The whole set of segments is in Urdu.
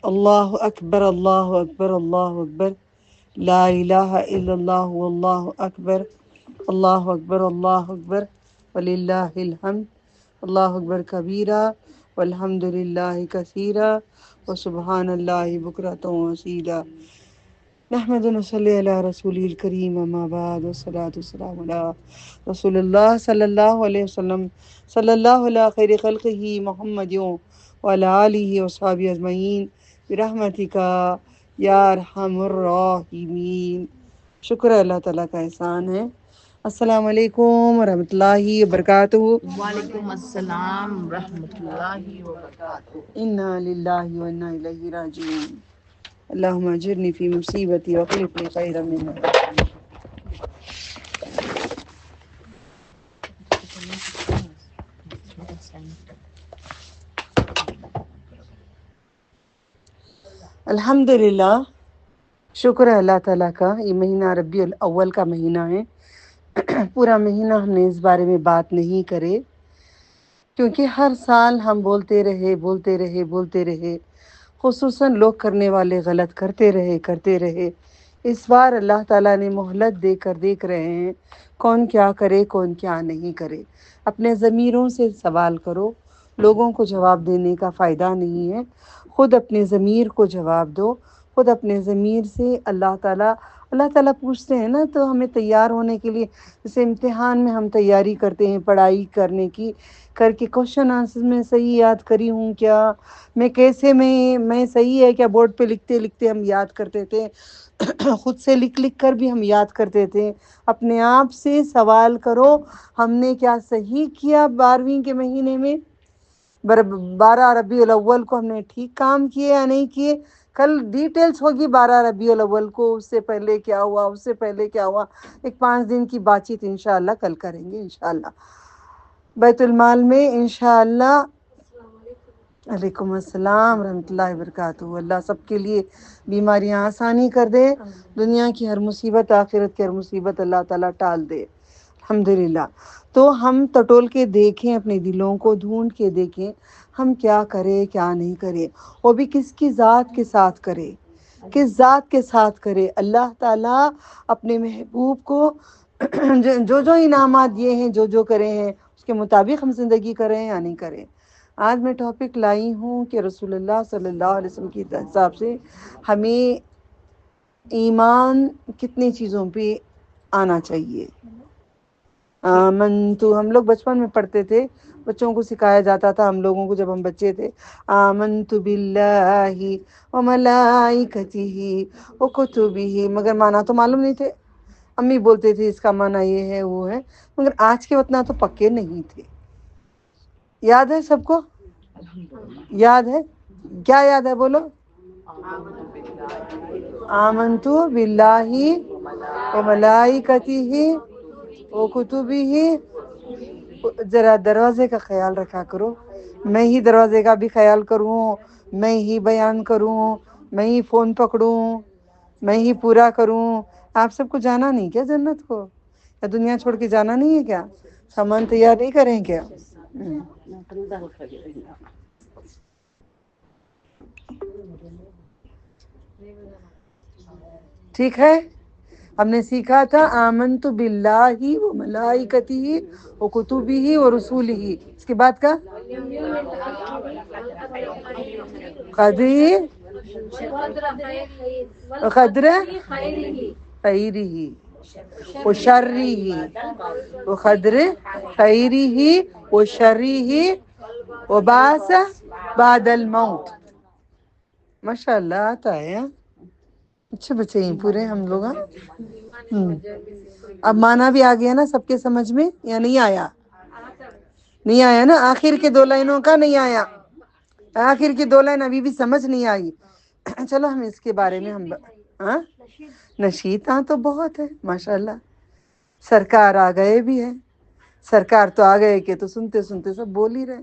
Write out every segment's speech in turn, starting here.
اللہ اکبر اللہ اکبر اللہ اکبر لا الہ الا اللہ واللہ اکبر اللہ اکبر وللہ الحمد اللہ اکبر کبیرہ والحمد للہ کثیرہ وسبحان اللہ بکرۃ واسیلا نحمد ونصلی علی رسول الکریم اما بعد والصلاة والسلام علی رسول اللہ صلی اللہ علیہ وسلم صلی اللہ علی خیر خلقہ محمد وعلی آلہ وصحبہ اجمعین برحمتک یا ارحم الراحمین۔ شکر ہے اللہ تعالیٰ کا احسان ہے۔ السلام علیکم ورحمۃ اللہ وبرکاتہ۔ وعلیکم السلام ورحمۃ اللہ وبرکاتہ۔ انا للہ و انا الیہ راجعون۔ اللہم اجرنی فی مصیبتی واخلف لی خیرا منہا۔ الحمدللہ، شکر ہے اللہ تعالیٰ کا۔ یہ مہینہ ربیع الاول کا مہینہ ہے۔ پورا مہینہ ہم نے اس بارے میں بات نہیں کرے، کیونکہ ہر سال ہم بولتے رہے، خصوصاً لوگ کرنے والے غلط کرتے رہے۔ اس بار اللہ تعالیٰ نے مہلت دے کر دیکھ رہے ہیں کون کیا کرے کون کیا نہیں کرے۔ اپنے ضمیروں سے سوال کرو، لوگوں کو جواب دینے کا فائدہ نہیں ہے، خود اپنے ضمیر کو جواب دو، خود اپنے ضمیر سے اللہ تعالیٰ پوچھتے ہیں نا، تو ہمیں تیار ہونے کے لیے، جیسے امتحان میں ہم تیاری کرتے ہیں پڑھائی کرنے کی، کر کے کوشچن آنسر میں صحیح یاد کری ہوں کیا، میں صحیح ہے کیا، بورڈ پہ لکھتے ہم یاد کرتے تھے، خود سے لکھ کر بھی ہم یاد کرتے تھے۔ اپنے آپ سے سوال کرو، ہم نے کیا صحیح کیا 12ویں کے مہینے میں، 12 ربیع الاول کو ہم نے ٹھیک کام کیے یا نہیں کیے۔ کل ڈیٹیلز ہوگی 12 ربیع الاول کو، اس سے پہلے کیا ہوا، ایک 5 دن کی بات چیت انشاءاللہ کل کریں گے انشاءاللہ بیت المال میں انشاءاللہ۔ علیکم السلام ورحمۃ اللہ وبرکاتہ۔ اللہ سب کے لیے بیماریاں آسانی کر دے، دنیا کی ہر مصیبت آخرت کی ہر مصیبت اللہ تعالیٰ ٹال دے الحمدللہ۔ تو ہم ٹٹول کے دیکھیں، اپنے دلوں کو ڈھونڈ کے دیکھیں ہم کیا کریں کیا نہیں کریں، وہ بھی کس کی ذات کے ساتھ کرے، کس ذات کے ساتھ کرے۔ اللہ تعالیٰ اپنے محبوب کو جو انعامات دیے ہیں، جو کرے ہیں، اس کے مطابق ہم زندگی کریں یا نہیں کریں۔ آج میں ٹاپک لائی ہوں کہ رسول اللہ صلی اللہ علیہ وسلم کے حساب سے ہمیں ایمان کتنی چیزوں پہ آنا چاہیے۔ آمنتو، ہم لوگ بچپن میں پڑھتے تھے، بچوں کو سکھایا جاتا تھا، ہم لوگوں کو جب ہم بچے تھے، آمنتو باللہ وملائکتہ وکتبہ، مگر معنی تو معلوم نہیں تھے۔ امی بولتے تھے اس کا معنی یہ ہے وہ ہے، مگر آج کے اتنا تو پکے نہیں تھے۔ یاد ہے سب کو؟ یاد ہے؟ کیا یاد ہے بولو؟ آمنتو باللہ وملائکتہ وکتبہ۔ ذرا دروازے کا خیال رکھا کرو، میں ہی دروازے کا بھی خیال کروں، میں ہی بیان کروں، میں ہی فون پکڑوں، میں ہی پورا کروں۔ آپ سب کو جانا نہیں کیا جنت کو؟ یا دنیا چھوڑ کے جانا نہیں ہے کیا؟ سامان تیار نہیں کریں کیا؟ ٹھیک ہے، ہم نے سیکھا تھا آمنت باللہ وملائکتہ وکتبہ ورسولہ، اس کے بعد کا قدر خیرہ وشرہ، وقدر خیرہ وشرہ وبعث بعد الموت۔ ماشاء اللہ آتا ہے، اچھے بچے ہیں پورے ہم لوگ۔ اب مانا بھی آ گیا نا سب کے سمجھ میں یا نہیں آیا؟ نہیں آیا نا، آخر کے 2 لائنوں کا نہیں آیا، آخر کی 2 لائن ابھی بھی سمجھ نہیں آئی۔ چلو ہم اس کے بارے میں نشید تو بہت ہے ماشاءاللہ، سرکار آ گئے بھی ہے، سرکار تو آ گئے کہ تو سنتے سنتے سب بول ہی رہے۔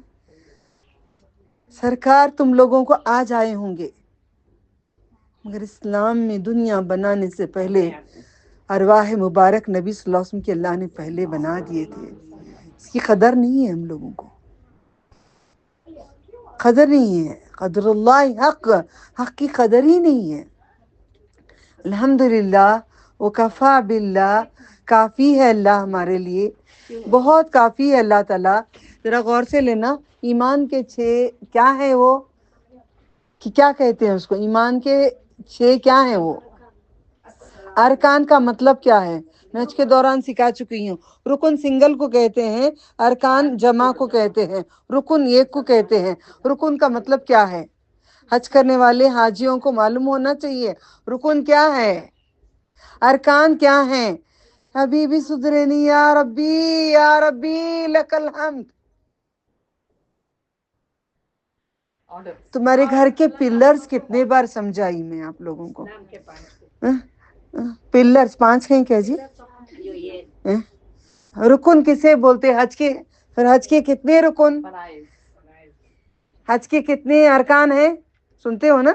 سرکار تم لوگوں کو آج آئے ہوں گے، مگر اسلام میں دنیا بنانے سے پہلے ارواح مبارک نبی صلی اللہ علیہ وسلم کے اللہ نے پہلے بنا دیے تھے۔ اس کی قدر نہیں ہے، ہم لوگوں کو قدر نہیں ہے۔ قدر اللہ حق، حق کی قدر ہی نہیں ہے۔ الحمدللہ وکفا باللہ، کافی ہے اللہ ہمارے لیے، بہت کافی ہے اللہ تعالیٰ۔ ذرا غور سے لینا، ایمان کے 6 کیا ہے وہ، کہ کیا کہتے ہیں اس کو، ایمان کے 6 کیا ہیں وہ، ارکان کا مطلب کیا ہے، میں حج کے دوران سکھا چکی ہوں۔ رکن سنگل کو کہتے ہیں، ارکان جمع کو کہتے ہیں، رکن ایک کو کہتے ہیں۔ رکن کا مطلب کیا ہے، حج کرنے والے حاجیوں کو معلوم ہونا چاہیے رکن کیا ہے، ارکان کیا ہیں۔ حبیبی سدرینی یا ربی یا ربی لک الحمد۔ تمہارے گھر کے پلرز کتنے بار سمجھائی میں آپ لوگوں کو، پلرز 5 ہیں کیا جی؟ رکن کسے بولتے حج کے، پھر حج کے کتنے رکن، حج کے کتنے ارکان ہیں، سنتے ہو نا،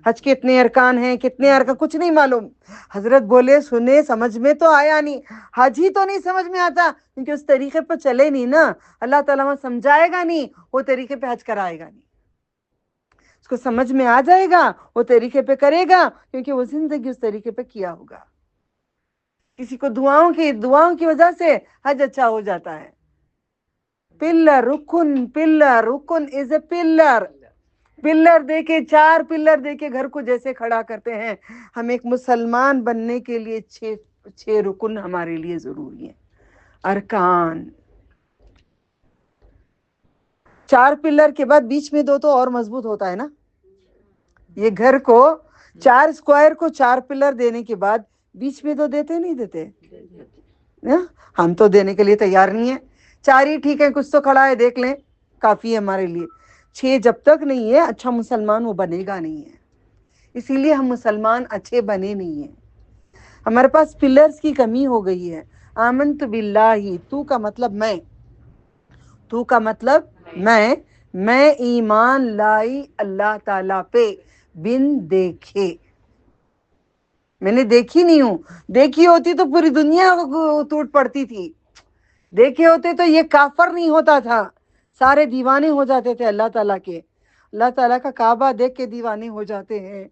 حج کے اتنے ارکان ہیں، کتنے ارکان، کچھ نہیں معلوم۔ حضرت بولے سنے سمجھ میں تو آیا نہیں، حج ہی تو نہیں سمجھ میں آتا کیونکہ اس طریقے پہ چلے نہیں نا، اللہ تعالیٰ وہاں سمجھائے گا نہیں، وہ طریقے پہ حج کرائے گا نہیں۔ اس کو سمجھ میں آ جائے گا وہ طریقے پہ کرے گا کیونکہ وہ زندگی اس طریقے پہ کیا ہوگا۔ کسی کو دعاؤں کی وجہ سے حج اچھا ہو جاتا ہے۔ پلر رکن از اے پلر دے کے، 4 پلر دے کے گھر کو جیسے کھڑا کرتے ہیں، ہم ایک مسلمان بننے کے لیے 6 رکن ہمارے لیے ضروری ہیں، ارکان۔ 4 پلر کے بعد بیچ میں 2 تو اور مضبوط ہوتا ہے نا، یہ گھر کو 4 اسکوائر کو 4 پلر دینے کے بعد بیچ میں 2 دیتے نہیں دیتے، ہم تو دینے کے لیے تیار نہیں ہیں، 4 ہی ٹھیک ہے، کچھ تو کھڑا ہے دیکھ لیں، کافی ہے ہمارے لیے۔ 6 جب تک نہیں ہے اچھا مسلمان وہ بنے گا نہیں ہے، اسی لیے ہم مسلمان اچھے بنے نہیں ہیں، ہمارے پاس پلرز کی کمی ہو گئی ہے۔ آمنت باللہ، تو کا مطلب میں، تو کا مطلب میں ایمان لائی اللہ تعالیٰ پہ بن دیکھے، میں نے دیکھی نہیں ہوں، دیکھی ہوتی تو پوری دنیا ٹوٹ پڑتی تھی، دیکھے ہوتے تو یہ کافر نہیں ہوتا تھا، سارے دیوانے ہو جاتے تھے اللہ تعالیٰ کے، اللہ تعالیٰ کا کعبہ دیکھ کے دیوانے ہو جاتے ہیں،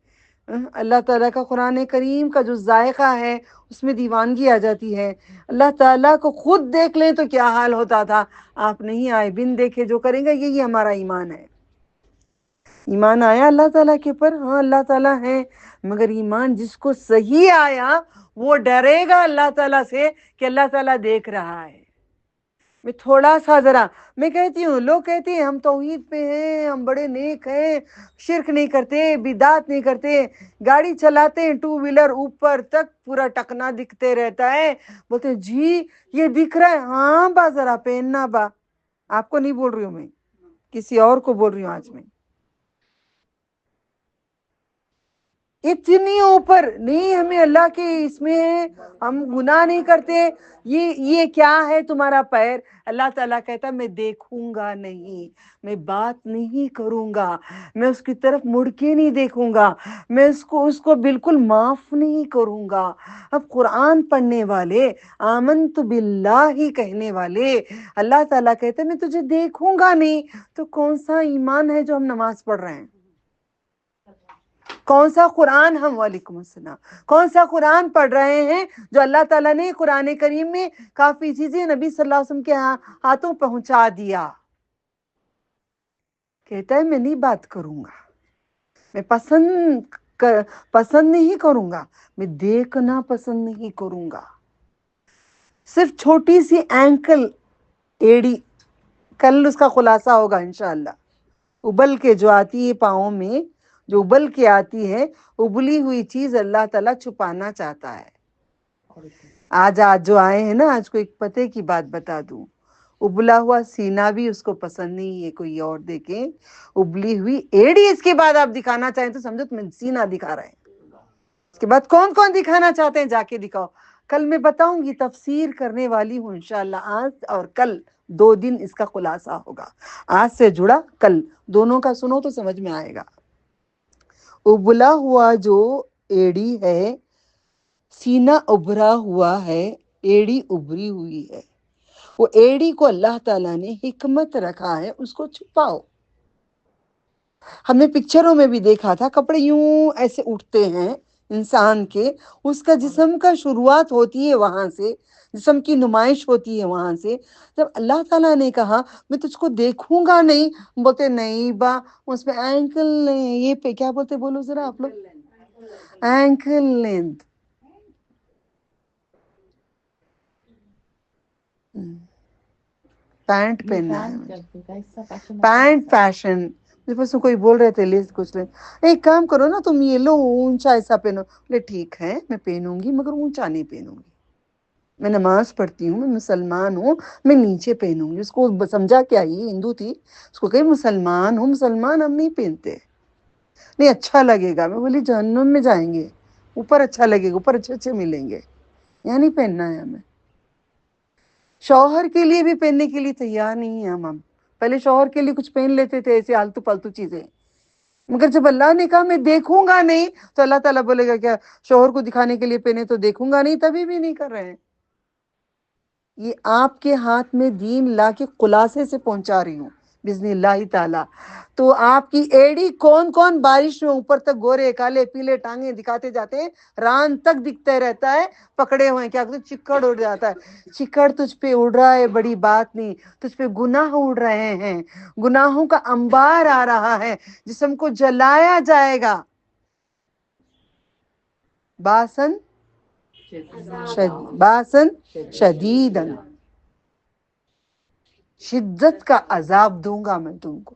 اللہ تعالیٰ کا قرآن کریم کا جو ذائقہ ہے اس میں دیوانگی آ جاتی ہے، اللہ تعالیٰ کو خود دیکھ لیں تو کیا حال ہوتا تھا، آپ نہیں آئے، بن دیکھے جو کریں گے یہی ہمارا ایمان ہے۔ ایمان آیا اللہ تعالیٰ کے پر، ہاں اللہ تعالیٰ ہے، مگر ایمان جس کو صحیح آیا وہ ڈرے گا اللہ تعالیٰ سے کہ اللہ تعالیٰ دیکھ رہا ہے۔ میں تھوڑا سا ذرا میں کہتی ہوں، لوگ کہتے ہیں ہم توحید پہ ہیں، ہم بڑے نیک ہیں، شرک نہیں کرتے، بدعت نہیں کرتے، گاڑی چلاتے ہیں 2 ویلر اوپر تک پورا ٹکنا دکھتے رہتا ہے، بولتے ہیں جی یہ دکھ رہا ہے، ہاں با ذرا پہننا با، آپ کو نہیں بول رہی ہوں میں، کسی اور کو بول رہی ہوں آج میں، اتنی اوپر نہیں، ہمیں اللہ کے اس میں ہے، ہم گناہ نہیں کرتے، یہ کیا ہے تمہارا پیر، اللہ تعالیٰ کہتا میں دیکھوں گا نہیں، میں بات نہیں کروں گا، میں اس کی طرف مڑ کے نہیں دیکھوں گا، میں اس کو بالکل معاف نہیں کروں گا۔ اب قرآن پڑھنے والے، آمنت باللہ کہنے والے، اللہ تعالیٰ کہتا میں تجھے دیکھوں گا نہیں، تو کون سا ایمان ہے جو ہم نماز پڑھ رہے ہیں، کون سا قرآن ہم، وعلیکم السلام، کون سا قرآن پڑھ رہے ہیں جو اللہ تعالیٰ نے قرآن کریم میں کافی چیزیں نبی صلی اللہ علیہ وسلم کے ہاتھوں پہنچا دیا، کہتا ہے میں نہیں بات کروں گا، میں پسند نہیں کروں گا، میں دیکھنا پسند نہیں کروں گا، صرف چھوٹی سی اینکل ایڑی، کل اس کا خلاصہ ہوگا انشاءاللہ، ابل کے جو آتی ہے پاؤں میں، جو ابل کے آتی ہے، ابلی ہوئی چیز اللہ تعالیٰ چھپانا چاہتا ہے۔ آج جو آئے ہیں نا، آج کو ایک پتے کی بات بتا دوں، ابلا ہوا سینہ بھی اس کو پسند نہیں ہے کوئی اور دیکھیں، ابلی ہوئی ایڑی اس کے بعد آپ دکھانا چاہیں تو سمجھو تمہیں سینہ دکھا رہے ہیں، اس کے بعد کون کون دکھانا چاہتے ہیں جا کے دکھاؤ، کل میں بتاؤں گی، تفسیر کرنے والی ہوں انشاءاللہ، آج اور کل 2 دن اس کا خلاصہ ہوگا، آج سے جڑا کل، دونوں کا سنو تو سمجھ میں آئے گا۔ ابلا ہوا جو ایڑی ہے، سینہ ابھرا ہوا ہے، ایڑی ابھری ہوئی ہے، وہ ایڑی کو اللہ تعالیٰ نے حکمت رکھا ہے اس کو چھپاؤ، ہم نے پکچروں میں بھی دیکھا تھا کپڑے یوں ایسے اٹھتے ہیں انسان کے، اس کا جسم کا شروعات ہوتی ہے وہاں سے، جسم کی نمائش ہوتی ہے وہاں سے۔ جب اللہ تعالیٰ نے کہا میں تجھ کو دیکھوں گا نہیں، بولتے نہیں با، اس پہ اینکل، یہ پہ کیا بولتے، بولو ذرا آپ لوگ، اینکل لینتھ، پینٹ پہننا ہے مجھے، پینٹ فیشن، میرے پاس کوئی بول رہے تھے لیس کچھ لیں، ایک کام کرو نا تم یہ لو اونچا ایسا پہنو، بولے ٹھیک ہے میں پہنوں گی مگر اونچا نہیں پہنوں گی، میں نماز پڑھتی ہوں، میں مسلمان ہوں، میں نیچے پہنوں گی۔ اس کو سمجھا کیا، یہ ہندو تھی، اس کو کہے مسلمان ہوں، مسلمان ہم نہیں پہنتے، نہیں اچھا لگے گا۔ میں بولی جہنم میں جائیں گے، اوپر اچھا لگے گا، اوپر اچھے اچھے ملیں گے، یہاں نہیں پہننا ہے ہمیں۔ شوہر کے لیے بھی پہننے کے لیے تیار نہیں ہیں ہم پہلے شوہر کے لیے کچھ پہن لیتے تھے ایسے آلتو پالتو چیزیں، مگر جب اللہ نے کہا میں دیکھوں گا نہیں، تو اللہ تعالیٰ بولے گا کیا شوہر کو دکھانے کے لیے پہنے تو دیکھوں گا نہیں، تبھی بھی نہیں کر رہے ہیں۔ یہ آپ کے ہاتھ میں دین لا کے خلاصے سے پہنچا رہی ہوں بسم اللہ تعالی۔ تو آپ کی ایڑی کون کون بارش میں اوپر تک گورے کالے پیلے ٹانگیں دکھاتے جاتے ہیں، ران تک دکھتا رہتا ہے، پکڑے ہوئے کیا کہتے ہیں، چکڑ اڑ جاتا ہے، چکڑ تجھ پہ اڑ رہا ہے بڑی بات نہیں، تجھ پہ گناہ اڑ رہے ہیں، گناہوں کا انبار آ رہا ہے، جسم کو جلایا جائے گا۔ باسن باسن شدیدن، شدت کا عذاب دوں گا میں تم کو۔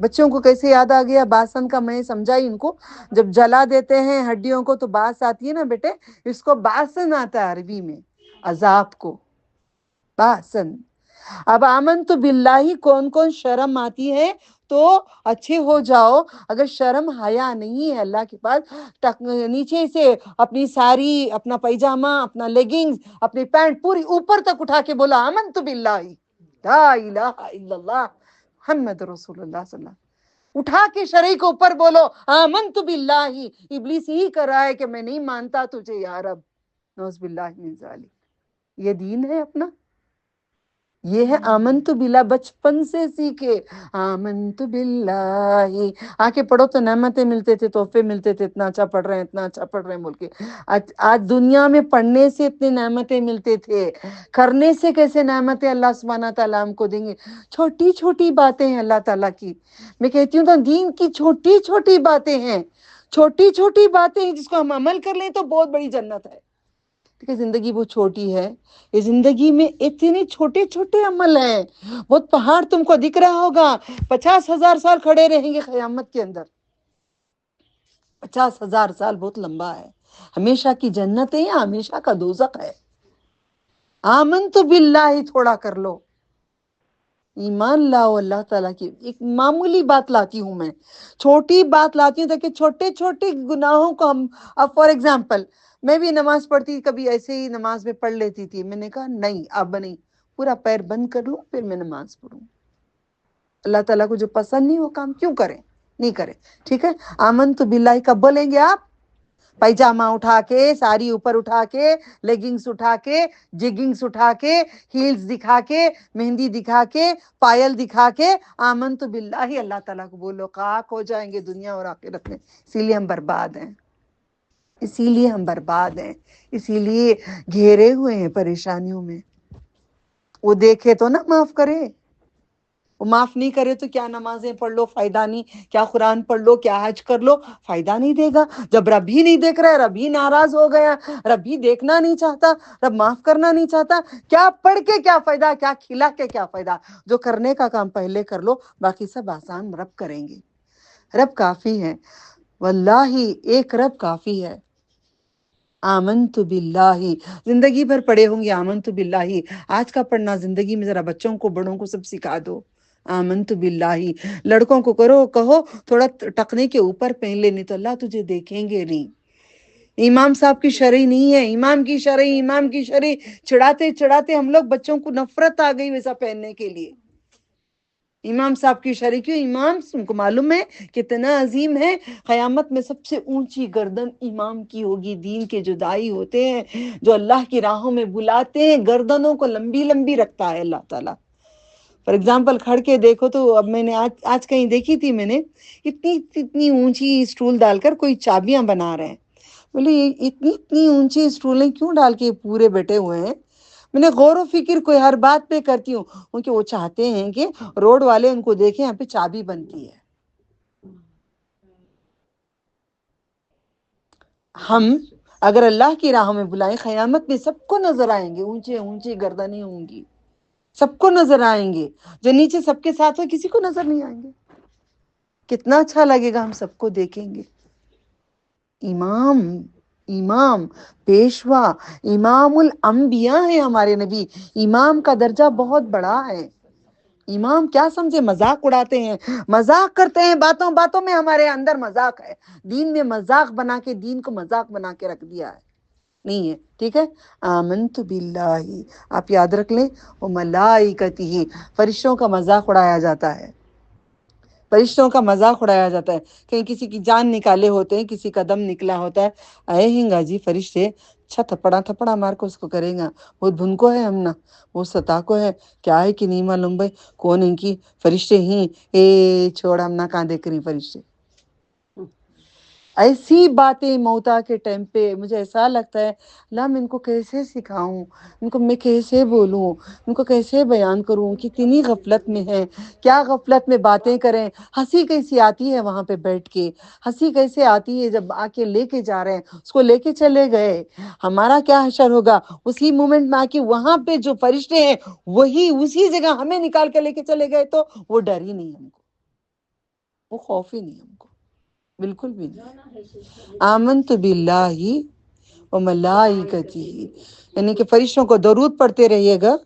بچوں کو کیسے یاد آ گیا باسن کا، میں سمجھائی ان کو، جب جلا دیتے ہیں ہڈیوں کو تو باس آتی ہے نا بیٹے، اس کو باسن آتا ہے عربی میں، عذاب کو باسن۔ اب آمنت باللہ کون کون شرم آتی ہے تو اچھے ہو جاؤ، اگر شرم حیا نہیں ہے اللہ کے پاس، نیچے سے اپنی ساری، اپنا پیجامہ، اپنا لیگنگز، اپنی پینٹ پوری اوپر تک اٹھا کے بولا آمنت باللہ لا الہ الا اللہ محمد رسول اللہ صلی اللہ علیہ وسلم، اٹھا کے شرعی کو اوپر بولو آمنت باللہ۔ ابلیس یہی کر رہا ہے کہ میں نہیں مانتا تجھے یا رب، نعوذ باللہ من ذالک۔ یہ دین ہے اپنا، یہ ہے آمنت باللہ، بچپن سے سیکھے آمنت باللہ، آ کے پڑھو تو نعمتیں ملتے تھے، تحفے ملتے تھے، اتنا اچھا پڑھ رہے ہیں، اتنا اچھا پڑھ رہے ہیں بول کے۔ آج دنیا میں پڑھنے سے اتنے نعمتیں ملتے تھے، کرنے سے کیسے نعمتیں اللہ سبحانہ تعالیٰ ہم کو دیں گے۔ چھوٹی چھوٹی باتیں ہیں اللہ تعالیٰ کی، میں کہتی ہوں تو دین کی چھوٹی چھوٹی باتیں ہیں، چھوٹی چھوٹی باتیں ہیں، جس کو ہم عمل کر لیں تو بہت بڑی جنت ہے۔ کہ زندگی بہت چھوٹی ہے، یہ زندگی میں اتنے چھوٹے چھوٹے عمل ہیں، بہت پہاڑ تم کو دکھ رہا ہوگا، 50,000 سال کھڑے رہیں گے قیامت کے اندر، 50,000 سال بہت لمبا ہے، ہمیشہ کی جنت ہے یا ہمیشہ کا دوزخ ہے۔ آمنت باللہ تھوڑا کر لو، ایمان لاؤ اللہ تعالیٰ کی۔ ایک معمولی بات لاتی ہوں میں، چھوٹی بات لاتی ہوں تاکہ چھوٹے چھوٹے گناہوں کو ہم، اب فار ایگزامپل میں بھی نماز پڑھتی، کبھی ایسے ہی نماز میں پڑھ لیتی تھی، میں نے کہا نہیں اب نہیں، پورا پیر بند کر لوں پھر میں نماز پڑھوں۔ اللہ تعالیٰ کو جو پسند نہیں وہ کام کیوں کریں، نہیں کریں، ٹھیک ہے۔ آمنت باللہ کب بولیں گے آپ؟ پیجامہ اٹھا کے، ساری اوپر اٹھا کے، لیگنگز اٹھا کے، جگنگز اٹھا کے، ہیلز دکھا کے، مہندی دکھا کے، پائل دکھا کے، آمنت باللہ اللہ تعالیٰ کو بولو، خاک ہو جائیں گے دنیا اور آخرت میں۔ اسی لیے ہم برباد ہیں، اسی لیے ہم برباد ہیں، اسی لیے گھیرے ہوئے ہیں پریشانیوں میں۔ وہ دیکھے تو نہ معاف کرے، وہ معاف نہیں کرے تو کیا نمازیں پڑھ لو فائدہ نہیں، کیا قرآن پڑھ لو، کیا حج کر لو فائدہ نہیں دے گا۔ جب رب ہی نہیں دیکھ رہا ہے، رب ہی ناراض ہو گیا، رب ہی دیکھنا نہیں چاہتا، رب معاف کرنا نہیں چاہتا، کیا پڑھ کے کیا فائدہ، کیا کھلا کے کیا فائدہ۔ جو کرنے کا کام پہلے کر لو، باقی سب آسان رب کریں گے۔ رب کافی ہے، واللہ ایک رب کافی ہے۔ آمنت باللہ، زندگی بھر پڑھے ہوں گے آمنت باللہ، آج کا پڑھنا زندگی میں ذرا بچوں کو بڑوں کو سب سکھا دو آمنت باللہ۔ لڑکوں کو کہو تھوڑا ٹکنے کے اوپر پہن لے، نہیں تو اللہ تجھے دیکھیں گے نہیں۔ امام صاحب کی شرعی نہیں ہے، امام کی شرعی، امام کی شرعی، چڑھاتے چڑھاتے ہم لوگ بچوں کو نفرت آ گئی ویسا پہننے کے لیے۔ امام صاحب کی شرعی کیوں؟ امام تم کو معلوم ہے کتنا عظیم ہے، قیامت میں سب سے اونچی گردن امام کی ہوگی۔ دین کے جو داعی ہوتے ہیں، جو اللہ کی راہوں میں بلاتے ہیں، گردنوں کو لمبی لمبی رکھتا ہے اللہ تعالیٰ۔ فار ایگزامپل کھڑ کے دیکھو تو اب میں نے آج کہیں دیکھی تھی میں نے اتنی اونچی اسٹول ڈال کر کوئی چابیاں بنا رہے ہیں. بولے اتنی اونچی اسٹولیں کیوں ڈال کے پورے بیٹھے ہوئے ہیں. میں نے غور و فکر کوئی ہر بات پہ کرتی ہوں کیونکہ وہ چاہتے ہیں کہ روڈ والے ان کو دیکھیں یہاں پہ چابی بنتی ہے. ہم اگر اللہ کی راہ میں بلائیں قیامت میں سب کو نظر آئیں گے، اونچے اونچے گردنیں ہوں گی، سب کو نظر آئیں گے. جو نیچے سب کے ساتھ ہو کسی کو نظر نہیں آئیں گے. کتنا اچھا لگے گا، ہم سب کو دیکھیں گے. امام پیشوا امام الانبیاء ہیں ہمارے نبی. امام کا درجہ بہت بڑا ہے. امام کیا سمجھے؟ مذاق اڑاتے ہیں، مذاق کرتے ہیں، باتوں باتوں میں ہمارے اندر مذاق ہے. دین میں مذاق بنا کے دین کو مذاق بنا کے رکھ دیا ہے. نہیں ہے، ٹھیک ہے. آمنت باللہ، آپ یاد رکھ لیں، وملائکتہ، فرشتوں کا مذاق اڑایا جاتا ہے. فرشتوں کا مذاق اڑایا جاتا ہے. کہیں کسی کی جان نکالے ہوتے ہیں، کسی کا دم نکلا ہوتا ہے، اے ہنگا جی فرشتے اچھا تھپڑا مار کو اس کو کرے گا. وہ دھن کو ہے ہم نا، وہ ستا کو ہے، کیا ہے کہ نہیں معلوم بھائی کون ان کی فرشتے ہی. چھوڑ ہم نہ کہاں دیکھ رہی فرشتے. ایسی باتیں موتا کے ٹائم پہ مجھے ایسا لگتا ہے اللہ میں ان کو کیسے سکھاؤں، ان کو میں کیسے بولوں، ان کو کیسے بیان کروں. کتنی غفلت میں ہے، کیا غفلت میں باتیں کریں. ہنسی کیسی آتی ہے وہاں پہ بیٹھ کے، ہنسی کیسے آتی ہے جب آ کے لے کے جا رہے ہیں، اس کو لے کے چلے گئے. ہمارا کیا حشر ہوگا اسی مومنٹ میں آ کے. وہاں پہ جو فرشتے ہیں وہی اسی جگہ ہمیں نکال کے لے کے چلے گئے تو وہ ڈر ہی نہیں ہم کو، وہ خوف ہی نہیں ہم کو، بالکل بھی نہیں. آمنت باللہ وملائکتہ، یعنی کہ فرشتوں کو درود پڑھتے رہیے گا،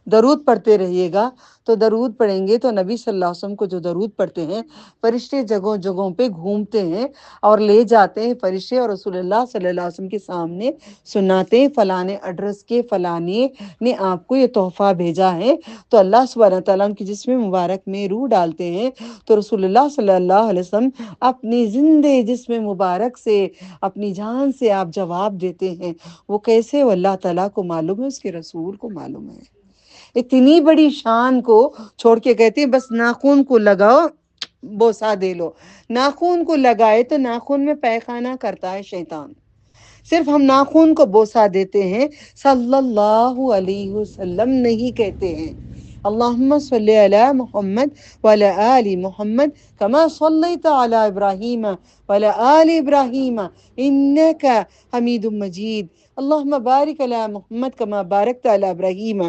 درود پڑھتے رہیے گا. تو درود پڑھیں گے تو نبی صلی اللہ علیہ وسلم کو جو درود پڑھتے ہیں فرشتے جگہوں جگہوں پہ گھومتے ہیں اور لے جاتے ہیں فرشتے، اور رسول اللہ صلی اللہ علیہ وسلم کے سامنے سناتے ہیں فلانے ایڈریس کے فلانے نے آپ کو یہ تحفہ بھیجا ہے. تو اللہ سبحانہ تعالیٰ ان کی جسم مبارک میں روح ڈالتے ہیں. تو رسول اللہ صلی اللہ علیہ وسلم اپنی زندے جسم مبارک سے، اپنی جان سے آپ جواب دیتے ہیں. وہ کیسے؟ وہ اللہ تعالیٰ کو معلوم ہے، اس کے رسول کو معلوم ہے. اتنی بڑی شان کو چھوڑ کے کہتے ہیں بس ناخون کو لگاؤ بوسا دے لو. ناخون کو لگائے تو ناخون میں پیخانہ کرتا ہے شیطان. صرف ہم ناخون کو بوسا دیتے ہیں، صلی اللہ علیہ وسلم نہیں کہتے ہیں. اللہم صلی علی محمد وعلی آل محمد کما صلیت علی ابراہیم وعلی آل ابراہیم انک حمید مجید. اللہم بارک علی محمد کما بارکت علی ابراہیم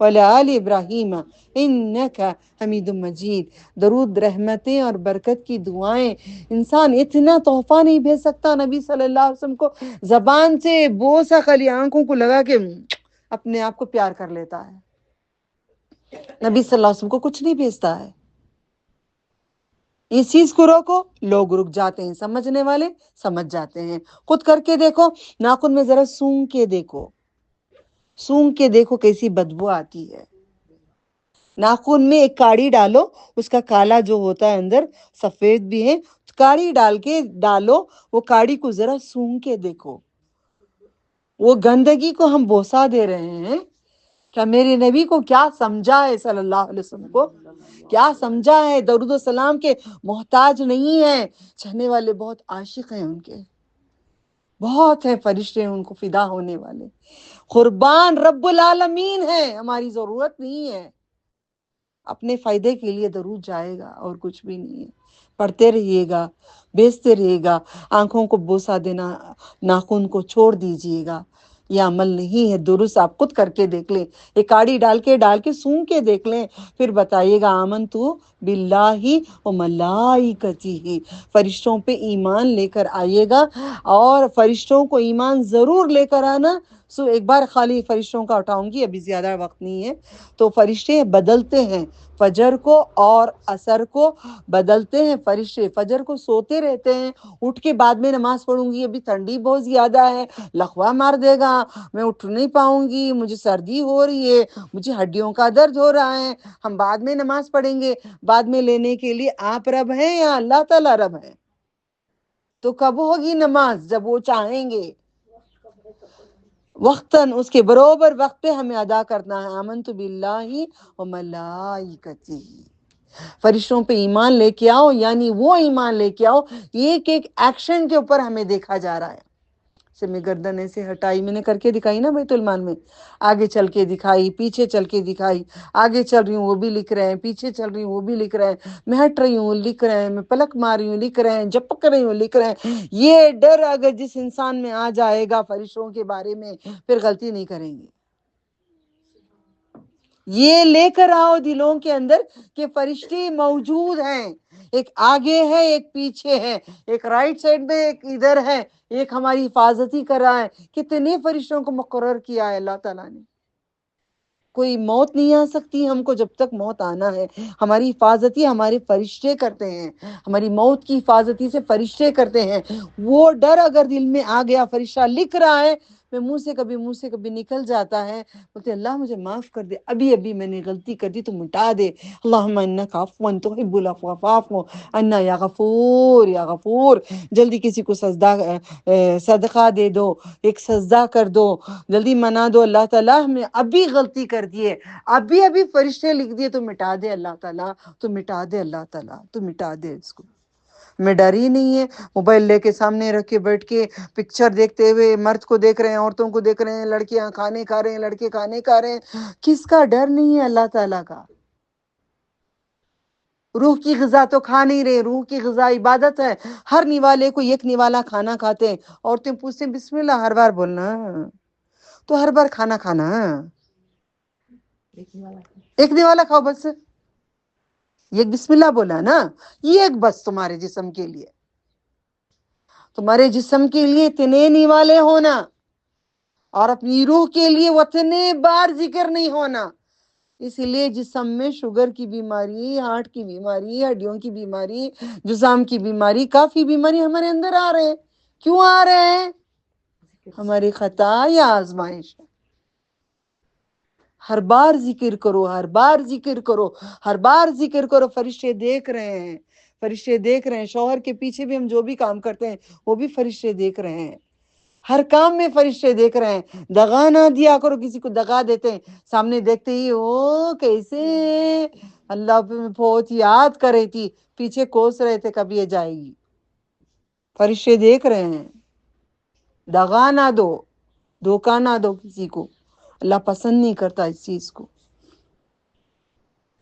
وعلی آل ابراہیم انک حمید مجید. درود، رحمتیں اور برکت کی دعائیں. انسان اتنا تحفہ نہیں بھیج سکتا نبی صلی اللہ علیہ وسلم کو. زبان سے بوسا خالی آنکھوں کو لگا کے اپنے آپ کو پیار کر لیتا ہے. نبی صلی اللہ علیہ وسلم کو کچھ نہیں بھیجتا ہے. اس چیز کو روکو، لوگ رک جاتے ہیں، سمجھنے والے سمجھ جاتے ہیں. خود کر کے دیکھو، ناخن میں ذرا سونگ کے دیکھو، سونگ کے دیکھو کیسی بدبو آتی ہے. ناخن میں ایک کاڑی ڈالو، اس کا کالا جو ہوتا ہے اندر سفید بھی ہے، کاڑی ڈال کے ڈالو، وہ کاڑی کو ذرا سونگ کے دیکھو. وہ گندگی کو ہم بوسا دے رہے ہیں. کیا میرے نبی کو کیا سمجھا ہے، صلی اللہ علیہ وسلم کو کیا سمجھا ہے؟ درود و سلام کے محتاج نہیں ہے. چاہنے والے بہت عاشق ہیں ان کے، بہت ہیں فرشتے ان کو فدا ہونے والے. قربان رب العالمین ہے، ہماری ضرورت نہیں ہے. اپنے فائدے کے لیے درود جائے گا اور کچھ بھی نہیں ہے. پڑھتے رہیے گا، بیچتے رہیے گا. آنکھوں کو بوسا دینا، ناخن کو چھوڑ دیجیے گا. یہ عمل نہیں ہے درست. آپ خود کر کے دیکھ لیں، ایک کاڑی ڈال کے سونگ کے دیکھ لیں، پھر بتائیے گا آمنتو باللہ و ملائکتہ. فرشتوں پہ ایمان لے کر آئیے گا، اور فرشتوں کو ایمان ضرور لے کر آنا. ایک بار خالی فرشتوں کا اٹھاؤں گی، ابھی زیادہ وقت نہیں ہے. تو فرشتے بدلتے ہیں، فجر کو اور عصر کو بدلتے ہیں. فرشتے فجر کو سوتے رہتے ہیں، اٹھ کے بعد میں نماز پڑھوں گی، ابھی ٹھنڈی بہت زیادہ ہے، لقوہ مار دے گا، میں اٹھ نہیں پاؤں گی، مجھے سردی ہو رہی ہے، مجھے ہڈیوں کا درد ہو رہا ہے، ہم بعد میں نماز پڑھیں گے. بعد میں لینے کے لیے آپ رب ہیں یا اللہ تعالی رب ہے؟ تو کب ہوگی نماز؟ جب وہ چاہیں گے. وقتاً اس کے بروبر وقت پہ ہمیں ادا کرنا ہے. آمنت باللہ و ملائکتہ، فرشتوں پہ ایمان لے کے آؤ، یعنی وہ ایمان لے کے آؤ ایک ایک ایکشن کے اوپر ہمیں دیکھا جا رہا ہے. سے میں گردن ایسے ہٹائی، میں نے کر کے دکھائی نا بیت المال میں، آگے چل کے دکھائی، پیچھے چل کے دکھائی، آگے چل رہی ہوں وہ بھی لکھ رہے ہیں، پیچھے چل رہی ہوں وہ بھی لکھ رہے ہیں، میں ہٹ رہی ہوں لکھ رہے ہیں، میں پلک مار رہی ہوں لکھ رہے ہیں، جپک رہی ہوں لکھ رہے ہیں. یہ ڈر اگر جس انسان میں آ جائے گا فرشتوں کے بارے میں، پھر غلطی نہیں کریں گے. یہ لے کر آؤ دلوں کے اندر کہ فرشتے موجود ہیں، ایک آگے ہے ایک پیچھے ہے، ایک رائٹ سائڈ میں ایک ادھر ہے، ایک ہماری حفاظتی کر رہا ہے. کتنے فرشتوں کو مقرر کیا ہے اللہ تعالیٰ نے. کوئی موت نہیں آ سکتی ہم کو جب تک موت آنا ہے. ہماری حفاظتی ہمارے فرشتے کرتے ہیں، ہماری موت کی حفاظتی سے فرشتے کرتے ہیں. وہ ڈر اگر دل میں آ گیا، فرشتہ لکھ رہا ہے، میں منہ سے کبھی نکل جاتا ہے، بولتے اللہ مجھے معاف کر دے، ابھی میں نے غلطی کر دی تو مٹا دے. اللہم انک عفو تحب العفو فاعف عنا یا غفور یا غفور. جلدی کسی کو صدقہ دے دو، ایک سجدہ کر دو، جلدی منا دو اللہ تعالیٰ ہمیں ابھی غلطی کر دی ہے، ابھی فرشتے لکھ دیے تو مٹا دے اللہ تعالیٰ، تو مٹا دے اللہ تعالیٰ، تو مٹا دے اس کو. میں ڈر ہی نہیں ہے. موبائل لے کے سامنے رکھ کے بیٹھ کے پکچر دیکھتے ہوئے مرد کو دیکھ رہے ہیں، عورتوں کو دیکھ رہے ہیں، لڑکیاں کھانے کھا رہے ہیں، لڑکے کھانے کھا رہے ہیں. کس کا ڈر نہیں ہے اللہ تعالیٰ کا. روح کی غذا تو کھا نہیں رہے، روح کی غذا عبادت ہے. ہر نوالے کو ایک نوالا کھانا کھاتے ہیں. عورتیں پوچھتے ہیں بسم اللہ ہر بار بولنا، تو ہر بار کھانا کھانا، ایک نوالا کھاؤ بس. یہ بسم اللہ بولا نا، یہ ایک بس تمہارے جسم کے لیے، تمہارے جسم کے لیے اتنے نوالے ہونا، اور اپنی روح کے لیے اتنے بار ذکر نہیں ہونا. اسی لیے جسم میں شوگر کی بیماری، ہارٹ کی بیماری، ہڈیوں کی بیماری، جزام کی بیماری، کافی بیماری ہمارے اندر آ رہے ہیں. کیوں آ رہے ہیں؟ ہماری خطا یا آزمائش. ہر بار ذکر کرو، ہر بار ذکر کرو، ہر بار ذکر کرو. فرشتے دیکھ رہے ہیں، فرشتے دیکھ رہے ہیں. شوہر کے پیچھے بھی ہم جو بھی کام کرتے ہیں وہ بھی فرشتے دیکھ رہے ہیں. ہر کام میں فرشتے دیکھ رہے ہیں. دغا نہ دیا کرو، کسی کو دغا دیتے ہیں سامنے دیکھتے ہی او کیسے اللہ پہ بہت یاد کر رہی تھی، پیچھے کوس رہے تھے کبھی یہ جائے گی. فرشتے دیکھ رہے ہیں. دغا نہ دو، دھوکہ نہ دو کسی کو. اللہ پسند نہیں کرتا اس چیز کو.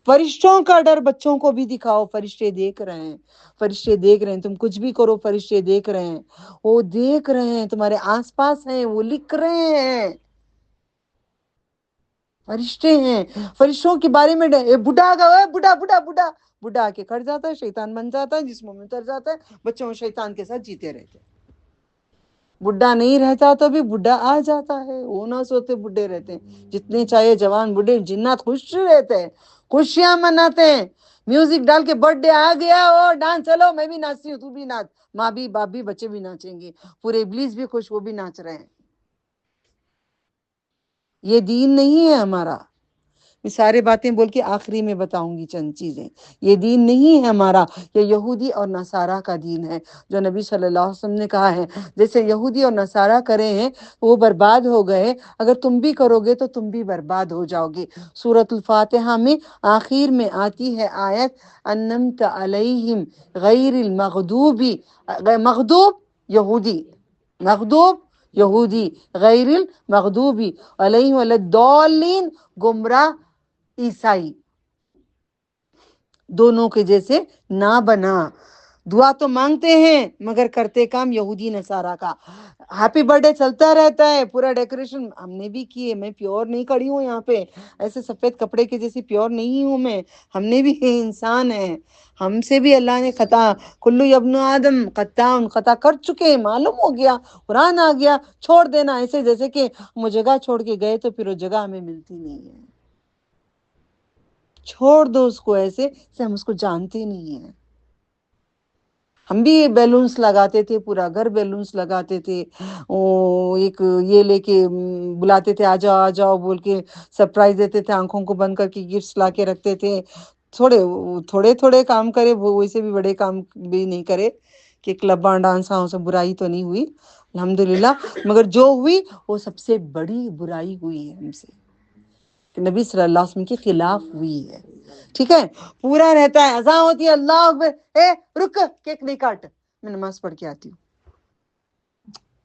فرشتوں کا ڈر بچوں کو بھی دکھاؤ. فرشتے دیکھ رہے ہیں، فرشتے دیکھ رہے ہیں. تم کچھ بھی کرو فرشتے دیکھ رہے ہیں، وہ دیکھ رہے ہیں، تمہارے آس پاس ہیں، وہ لکھ رہے ہیں. فرشتے ہیں. فرشتوں کے بارے میں بڈھا گا، بڈھا بڈھا بڈھا بڈھا آ کے کھڑ جاتا ہے، شیطان بن جاتا ہے، جسموں میں اتر جاتا ہے. بچوں شیطان کے ساتھ جیتے رہتے ہیں. بڈھا نہیں رہتا تو بھی بڈھا آ جاتا ہے. وہ نہ سوتے بڈھے رہتے ہیں. جتنے چاہے جوان بڈھے جنات خوش رہتے ہیں، خوشیاں مناتے ہیں. میوزک ڈال کے برتھ ڈے آ گیا، اور ڈانس چلو، میں بھی ناچتی ہوں تو بھی ناچ. ماں بھی باپ بھی بچے بھی ناچیں گے. پورے ابلیس بھی خوش، وہ بھی ناچ رہے ہیں. یہ دین نہیں ہے ہمارا. میں سارے باتیں بول کے آخری میں بتاؤں گی چند چیزیں. یہ دین نہیں ہے ہمارا، یہ یہودی اور نصارہ کا دین ہے، جو نبی صلی اللہ علیہ وسلم نے کہا ہے جیسے یہودی اور نصارہ کرے ہیں وہ برباد ہو گئے، اگر تم بھی کرو گے تو تم بھی برباد ہو جاؤ گے. سورۃ الفاتحہ میں آخر میں آتی ہے آیت انمت علیہم غیر المغضوب. مغضوب یہودی، مغضوب یہودی، غیر المغضوب علیہم ولا الضالین گمراہ عیسائی. دونوں کے جیسے نہ بنا. دعا تو مانگتے ہیں مگر کرتے کام یہودی نصارہ کا. ہیپی برتھڈے چلتا رہتا ہے، پورا ڈیکوریشن ہم نے بھی کیے. میں پیور نہیں کھڑی ہوں یہاں پہ ایسے سفید کپڑے کے جیسی، پیور نہیں ہوں میں. ہم نے بھی انسان ہیں، ہم سے بھی اللہ نے خطا، کلو ابن آدم خطاء، خطا کر چکے ہیں. معلوم ہو گیا، قرآن آ گیا، چھوڑ دینا. ایسے جیسے کہ وہ جگہ چھوڑ کے گئے تو پھر وہ جگہ ہمیں ملتی نہیں ہے. چھوڑ دو اس کو، ایسے ہم اس کو جانتے نہیں ہیں. ہم بھی بیلونس لگاتے تھے، پورا گھر بیلونس لگاتے تھے. ایک یہ لے کے بلاتے تھے آ جاؤ آ جاؤ بول کے، سرپرائز دیتے تھے. آنکھوں کو بند کر کے گفٹس لا کے رکھتے تھے. تھوڑے تھوڑے کام کرے، وہ ویسے بھی بڑے کام بھی نہیں کرے کہ کلباں ڈانس سے برائی تو نہیں ہوئی، الحمدللہ. مگر جو ہوئی وہ سب سے بڑی برائی ہوئی ہے ہم سے, کہ نبی صلی اللہ علیہ وسلم کے خلاف ہوئی ہے. ٹھیک ہے, پورا رہتا ہے, اذان ہوتی ہے, اللہ اکبر, اے رک, کیک نہیں کاٹ, میں نماز پڑھ کے آتی ہوں.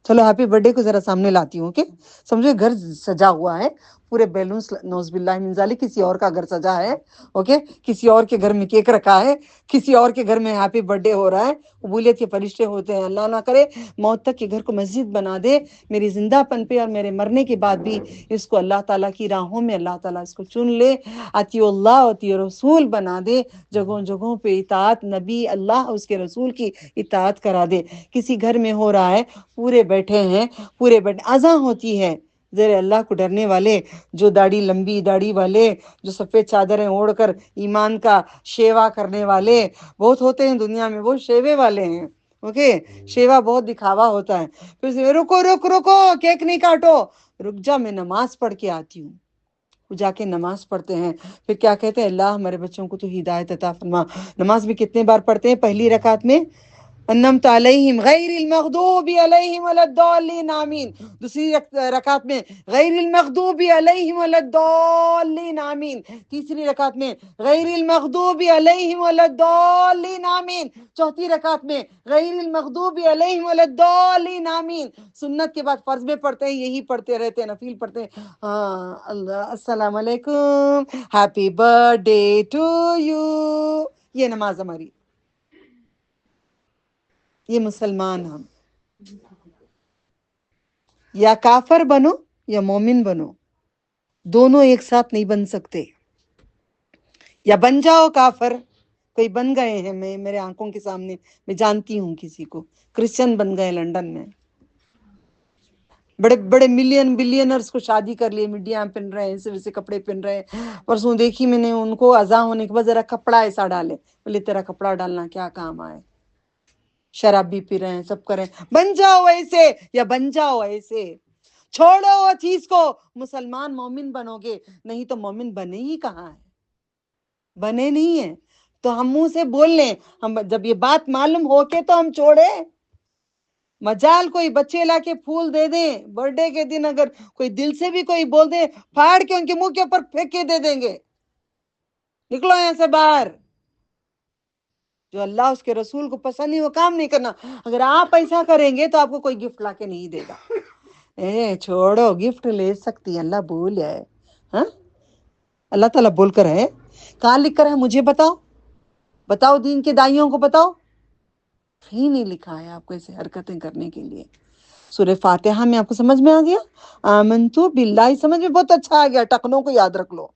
چلو ہیپی برتھ ڈے کو ذرا سامنے لاتی ہوں. اوکے, سمجھو گھر سجا ہوا ہے, پورے بیلونس, نوز باللہ من ذالک, کسی اور کا گھر سجا ہے. اوکے, کسی اور کے گھر میں کیک رکھا ہے, کسی اور کے گھر میں ہیپی برتھ ڈے ہو رہا ہے, قبولیت کے فرشتے ہوتے ہیں. اللہ نہ کرے موت تک کے گھر کو مسجد بنا دے, میری زندہ پن پہ اور میرے مرنے کے بعد بھی اس کو اللہ تعالیٰ کی راہوں میں اللہ تعالیٰ اس کو چن لے, اطیع اللہ اطیع رسول بنا دے, جگہوں جگہوں پہ اطاعت نبی اللہ اس کے رسول کی اطاعت کرا دے. کسی گھر میں ہو رہا ہے, پورے بیٹھے ہیں, پورے بیٹھے, اذان ہوتی ہے, زیر اللہ کو ڈرنے والے, جو داڑھی لمبی داڑھی والے, جو سفید چادریں اوڑھ کر ایمان کا شیوا کرنے والے بہت ہوتے ہیں دنیا میں, وہ شیوے والے ہیں. اوکے, شیوا بہت دکھاوا ہوتا ہے. پھر رکو رک رکو, کیک نہیں کاٹو, رک جا, میں نماز پڑھ کے آتی ہوں. وہ جا کے نماز پڑھتے ہیں, پھر کیا کہتے ہیں, اللہ ہمارے بچوں کو تو ہدایت عطا فرما. نماز بھی کتنے بار پڑھتے ہیں, پہلی رکعت میں انعمت علیہم غیر المغضوب علیہم ولا الضالین آمین, دوسری رکعت میں غیر المغضوب علیہم ولا الضالین آمین, تیسری رکعت میں غیر المغضوب علیہم ولا الضالین آمین, چوتھی رکعت میں غیر المغضوب علیہم ولا الضالین آمین. سنت کے بعد فرض میں پڑھتے ہیں, یہی پڑھتے رہتے ہیں, نفل پڑھتے ہیں. ہاں, اللہ السلام علیکم, happy birthday to you. یہ نماز ہماری, یہ مسلمان ہم. یا کافر بنو یا مومن بنو, دونوں ایک ساتھ نہیں بن سکتے. یا بن جاؤ کافر, کوئی بن گئے ہیں, میں میرے آنکھوں کے سامنے میں جانتی ہوں کسی کو, کرسچن بن گئے لنڈن میں, بڑے بڑے ملین بلینرز کو شادی کر لیے, میڈیا پہن رہے ہیں, ایسے ویسے کپڑے پہن رہے ہیں. پرسوں دیکھی میں نے ان کو, اذان ہونے کے بعد ذرا کپڑا ایسا ڈالے, بولے تیرا کپڑا ڈالنا کیا کام آئے, شراب بھی پی رہے ہیں, سب کریں. بن جاؤ ایسے یا بن جاؤ ایسے, چھوڑو وہ چیز کو, مسلمان مومن بنو گے, نہیں تو مومن بنے ہی کہاں ہے, بنے نہیں ہیں. تو ہم منہ سے بول لیں, ہم جب یہ بات معلوم ہو کے تو ہم چھوڑے. مجال کوئی بچے لا کے پھول دے دیں برتھ ڈے کے دن, اگر کوئی دل سے بھی کوئی بول دے, پھاڑ کے ان کے منہ کے اوپر پھینک کے دے دیں گے, نکلو یہاں سے باہر. جو اللہ اس کے رسول کو پسند نہیں, وہ کام نہیں کرنا. اگر آپ ایسا کریں گے تو آپ کو کوئی گفٹ لا کے نہیں دے گا. چھوڑو, گفٹ لے سکتی, اللہ بول ہے, ہاں, اللہ تعالیٰ بول کر ہے, کہاں لکھ کر ہے مجھے بتاؤ, بتاؤ دین کے دائیوں کو بتاؤ. ہی نہیں لکھا ہے آپ کو ایسے حرکتیں کرنے کے لیے. سورہ فاتحہ میں آپ کو سمجھ میں آ گیا, آمنتو باللہ سمجھ میں بہت اچھا آ گیا, ٹکنوں کو یاد رکھ لو.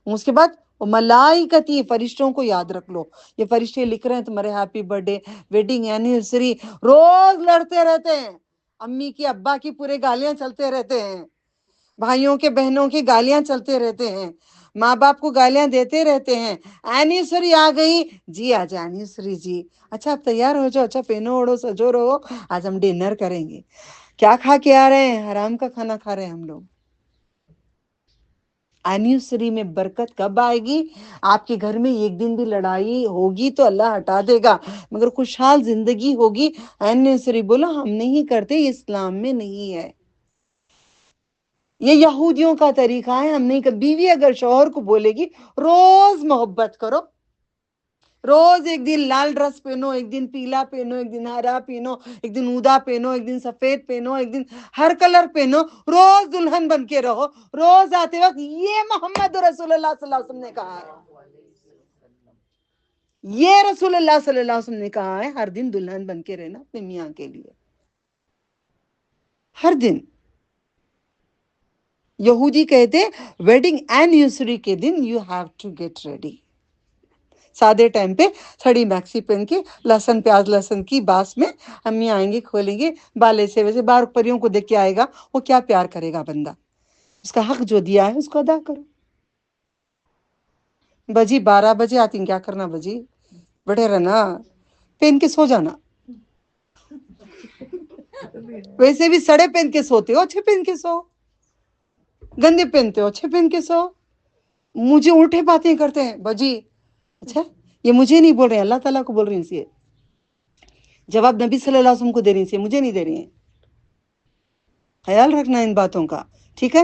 اس کے بعد ملائکتی, فرشتوں کو یاد رکھ لو. یہ فرشتے لکھ رہے ہیں تمہارے happy birthday, wedding anniversary, روز لڑتے رہتے ہیں, امی کی ابا کی پورے گالیاں چلتے رہتے ہیں, بھائیوں کے بہنوں کی گالیاں چلتے رہتے ہیں, ماں باپ کو گالیاں دیتے رہتے ہیں. اینیورسری آ گئی, جی آج اینیورسری جی, اچھا آپ تیار ہو جاؤ, اچھا پہنو اوڑو سجو رہو, آج ہم ڈنر کریں گے. کیا کھا کے آ رہے ہیں, حرام کا کھانا کھا رہے ہیں ہم لوگ. اینیورسری میں برکت کب آئے گی, آپ کے گھر میں ایک دن بھی لڑائی ہوگی تو اللہ ہٹا دے گا, مگر خوشحال زندگی ہوگی. اینیورسری بولو ہم نہیں کرتے, یہ اسلام میں نہیں ہے, یہ یہودیوں کا طریقہ ہے, ہم نہیں. بیوی اگر شوہر کو بولے گی روز محبت کرو, روز ایک دن لال ڈریس پہنو, ایک دن پیلا پہنو, ایک دن ہرا پہنو, ایک دن اودا پہنو, ایک دن سفید پہنو, ایک دن ہر کلر پہنو, روز دلہن بن کے رہو, روز آتے وقت یہ محمد رسول اللہ صلی اللہ علیہ وسلم نے کہا ہے, یہ رسول اللہ صلی اللہ علیہ وسلم نے کہا ہے, ہر دن دلہن بن کے رہنا اپنے میاں کے لیے, ہر دن. یہودی کہتے ویڈنگ اینیورسری کے دن you have to get ready, سادے ٹائم پہ سڑی میکسی پہن کے, لہسن پیاز لہسن کی باس میں امی آئیں گے, کھولیں گے بالے سے, ویسے بار پریوں کو دیکھ کے آئے گا, وہ کیا پیار کرے گا بندہ, اس کا حق جو دیا ہے اس کو ادا کرو. بجی 12 بجے آتی ہیں, کیا کرنا بجی, بیٹھے رہنا, پہن کے سو جانا. ویسے بھی سڑے پہن کے سوتے ہو, اچھے پہن کے سو, گندے پہنتے ہو اچھے پہن کے سو. مجھے الٹے باتیں کرتے ہیں بجی, اچھا یہ مجھے نہیں بول رہے ہیں, اللہ تعالیٰ کو بول رہی ہیں, جواب نبی صلی اللہ علیہ وسلم کو دے رہی ہیں, مجھے نہیں دے رہی ہیں. خیال رکھنا ان باتوں کا، ٹھیک ہے؟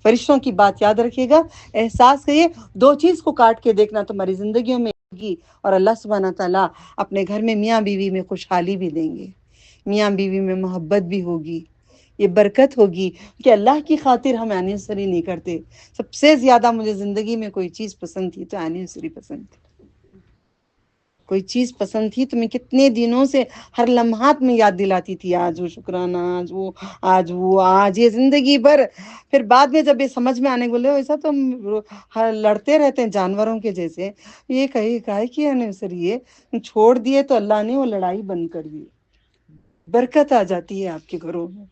فرشتوں کی بات یاد رکھیے گا، احساس کریے، دو چیز کو کاٹ کے دیکھنا تمہاری زندگیوں میں ہوگی، اور اللہ سبحانہ تعالیٰ اپنے گھر میں میاں بیوی میں خوشحالی بھی دیں گے، میاں بیوی میں محبت بھی ہوگی، یہ برکت ہوگی کہ اللہ کی خاطر ہم اینیورسری نہیں کرتے۔ سب سے زیادہ مجھے زندگی میں کوئی چیز پسند تھی تو اینیورسری پسند تھی، کوئی چیز پسند تھی تو میں کتنے دنوں سے ہر لمحات میں یاد دلاتی تھی، آج وہ شکرانہ، آج وہ، آج وہ، آج یہ زندگی بھر۔ پھر بعد میں جب یہ سمجھ میں آنے بولے ایسا تو ہم لڑتے رہتے ہیں جانوروں کے جیسے، یہ کہی کہے کی اینیورسری ہے، چھوڑ دیے تو اللہ نے وہ لڑائی بند کر دی، برکت آ جاتی ہے آپ کے گھروں میں۔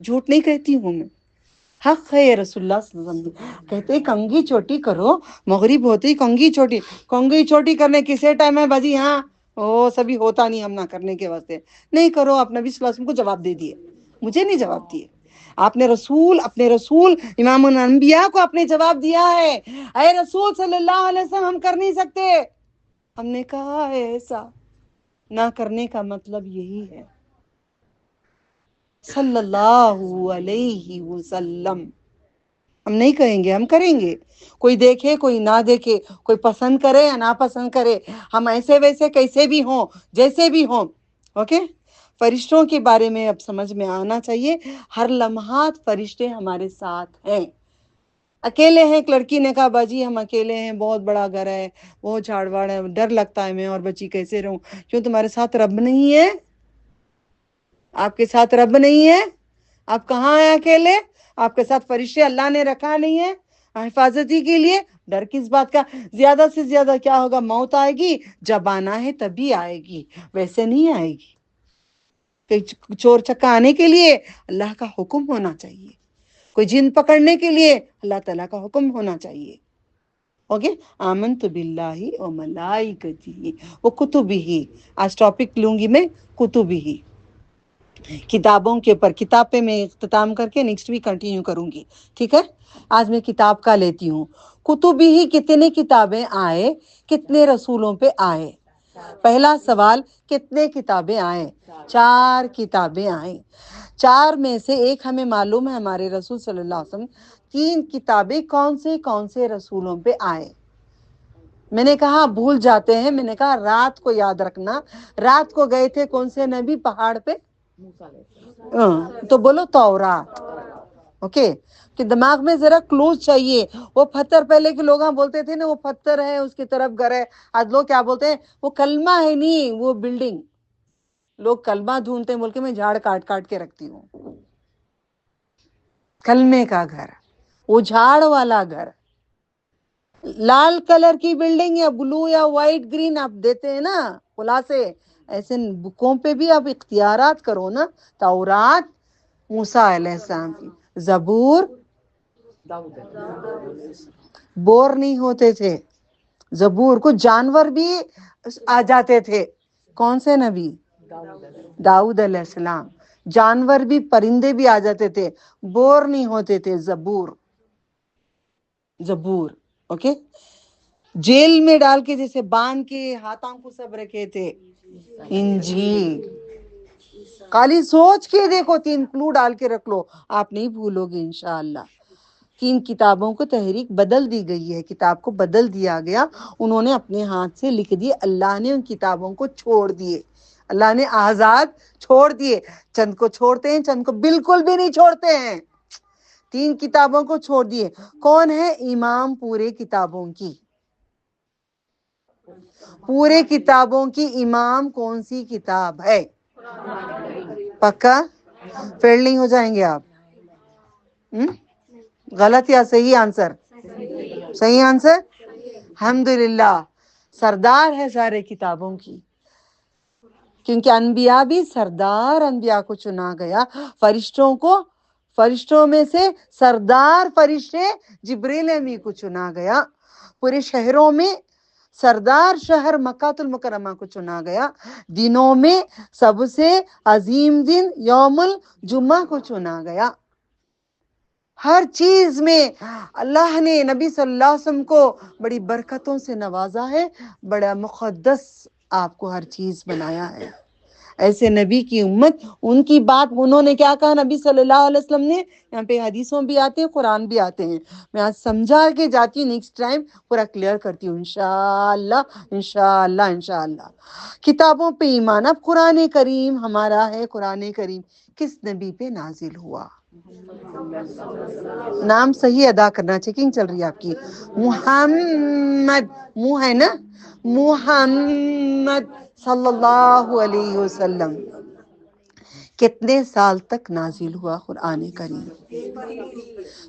جھوٹ نہیں کہتی ہوں میں، حق ہے یہ رسول اللہ صلی اللہ علیہ وسلم کہتے کنگھی چوٹی کرو، مغرب ہوتی کنگھی چوٹی، کنگھی چوٹی کرنے کسے ٹائم ہے باجی؟ ہاں وہ سبھی ہوتا نہیں ہم نہ کرنے کے واسطے، نہیں کرو۔ آپ نبی صلی اللہ علیہ وسلم کو جواب دے دیے، مجھے نہیں جواب دیے، آپ نے رسول، اپنے رسول امام الانبیاء کو آپ نے جواب دیا ہے، اے رسول صلی اللہ علیہ وسلم ہم کر نہیں سکتے۔ ہم نے کہا ہے ایسا نہ کرنے کا مطلب یہی ہے صلی اللہ علیہ وسلم، ہم نہیں کہیں گے، ہم کریں گے، کوئی دیکھے کوئی نہ دیکھے، کوئی پسند کرے یا نہ پسند کرے، ہم ایسے ویسے کیسے بھی ہوں، جیسے بھی ہوں، اوکے؟ فرشتوں کے بارے میں اب سمجھ میں آنا چاہیے، ہر لمحات فرشتے ہمارے ساتھ ہیں۔ اکیلے ہیں، ایک لڑکی نے کہا باجی ہم اکیلے ہیں، بہت بڑا گھر ہے، بہت جھاڑ واڑ ہے، ڈر لگتا ہے میں اور بچی کیسے رہوں، کیوں تمہارے ساتھ رب نہیں ہے؟ آپ کے ساتھ رب نہیں ہے؟ آپ کہاں ہیں اکیلے؟ آپ کے ساتھ فرشتے اللہ نے رکھا نہیں ہے حفاظتی کے لیے؟ ڈر کس بات کا؟ زیادہ سے زیادہ کیا ہوگا، موت آئے گی، جب آنا ہے تبھی آئے گی، ویسے نہیں آئے گی۔ کہ چور چکا آنے کے لیے اللہ کا حکم ہونا چاہیے، کوئی جن پکڑنے کے لیے اللہ تعالیٰ کا حکم ہونا چاہیے، اوکے؟ آمنت باللہ و ملائکتہ و کتبہ، آج ٹاپک لوں گی میں کتبہ، کتابوں کے اوپر۔ کتاب پہ میں اختتام کر کے نیکسٹ ویک کنٹینیو کروں گی، ٹھیک ہے؟ آج میں کتاب کا لیتی ہوں۔ کتب ہی، کتنے کتابیں آئے، کتنے رسولوں پہ آئے؟ پہلا سوال، کتنے کتابیں آئے؟ 4 کتابیں آئیں۔ 4 میں سے ایک ہمیں معلوم ہے ہمارے رسول صلی اللہ علیہ وسلم 3 کتابیں کون سے رسولوں پہ آئے؟ میں نے کہا بھول جاتے ہیں، میں نے کہا رات کو یاد رکھنا، رات کو گئے تھے کون سے نبی پہاڑ پہ؟ تو بولو تورات، اوکے؟ کہ دماغ میں ذرا کلوز چاہیے۔ وہ پتھر، پہلے کے لوگ بولتے تھے نا وہ پتھر ہے اس کی طرف گھر ہے، آج لوگ کیا بولتے ہیں؟ وہ کلمہ ہے نہیں، وہ بلڈنگ۔ لوگ کلمہ ڈھونڈتے ہیں، ملک میں جھاڑ کاٹ کاٹ کے رکھتی ہوں، کلمے کا گھر، وہ جھاڑ والا گھر، لال کلر کی بلڈنگ یا بلو یا وائٹ گرین آپ دیتے ہیں نا خلاصے، ایسے بکوں پہ بھی آپ اختیارات کرو نا۔ تورات موسیٰ علیہ السلام کی، زبور بور نہیں ہوتے تھے، زبور کو جانور بھی آ جاتے تھے، کون سے نبی؟ داؤد علیہ السلام، جانور بھی، پرندے بھی آ جاتے تھے، بور نہیں ہوتے تھے، زبور، زبور، اوکے؟ جیل میں ڈال کے جیسے باندھ کے ہاتھوں کو سب رکھے تھے، انجیل۔ خالی سوچ کے دیکھو، 3 کلو ڈال کے رکھ لو، آپ نہیں بھولو گے انشاءاللہ۔ 3 کتابوں کو تحریک بدل دی گئی ہے، کتاب کو بدل دیا گیا، انہوں نے اپنے ہاتھ سے لکھ دیے، اللہ نے ان کتابوں کو چھوڑ دیے، اللہ نے آزاد چھوڑ دیے۔ چند کو چھوڑتے ہیں، چند کو بالکل بھی نہیں چھوڑتے ہیں۔ 3 کتابوں کو چھوڑ دیے۔ کون ہے امام پورے کتابوں کی؟ پورے کتابوں کی امام کون سی کتاب ہے؟ پکا؟ فیل نہیں ہو جائیں گے آپ؟ غلط یا صحیح آنسر؟ صحیح آنسر، الحمدللہ، سردار ہے سارے کتابوں کی، کیونکہ انبیاء بھی سردار انبیاء کو چنا گیا، فرشتوں میں سے سردار فرشتے جبریل امین کو چنا گیا، پورے شہروں میں سردار شہر مکہ المکرمہ کو چنا گیا، دنوں میں سب سے عظیم دن یوم الجمعہ کو چنا گیا۔ ہر چیز میں اللہ نے نبی صلی اللہ علیہ وسلم کو بڑی برکتوں سے نوازا ہے، بڑا مقدس آپ کو ہر چیز بنایا ہے۔ ایسے نبی کی امت، ان کی بات انہوں نے کیا کہا نبی صلی اللہ علیہ وسلم نے، یہاں پہ حدیثوں بھی آتے ہیں قرآن بھی آتے ہیں، میں آج سمجھا کے جاتی ہوں، نیکسٹ ٹائم پورا کلیئر کرتی ہوں انشاءاللہ انشاءاللہ انشاءاللہ۔ کتابوں پہ ایمان، اب قرآن کریم ہمارا ہے، قرآن کریم کس نبی پہ نازل ہوا؟ نام صحیح ادا کرنا، چیکنگ چل رہی ہے آپ کی، محمد، منہ ہے نا، محمد صلی اللہ علیہ وسلم۔ کتنے سال تک نازل ہوا قرآن کریم؟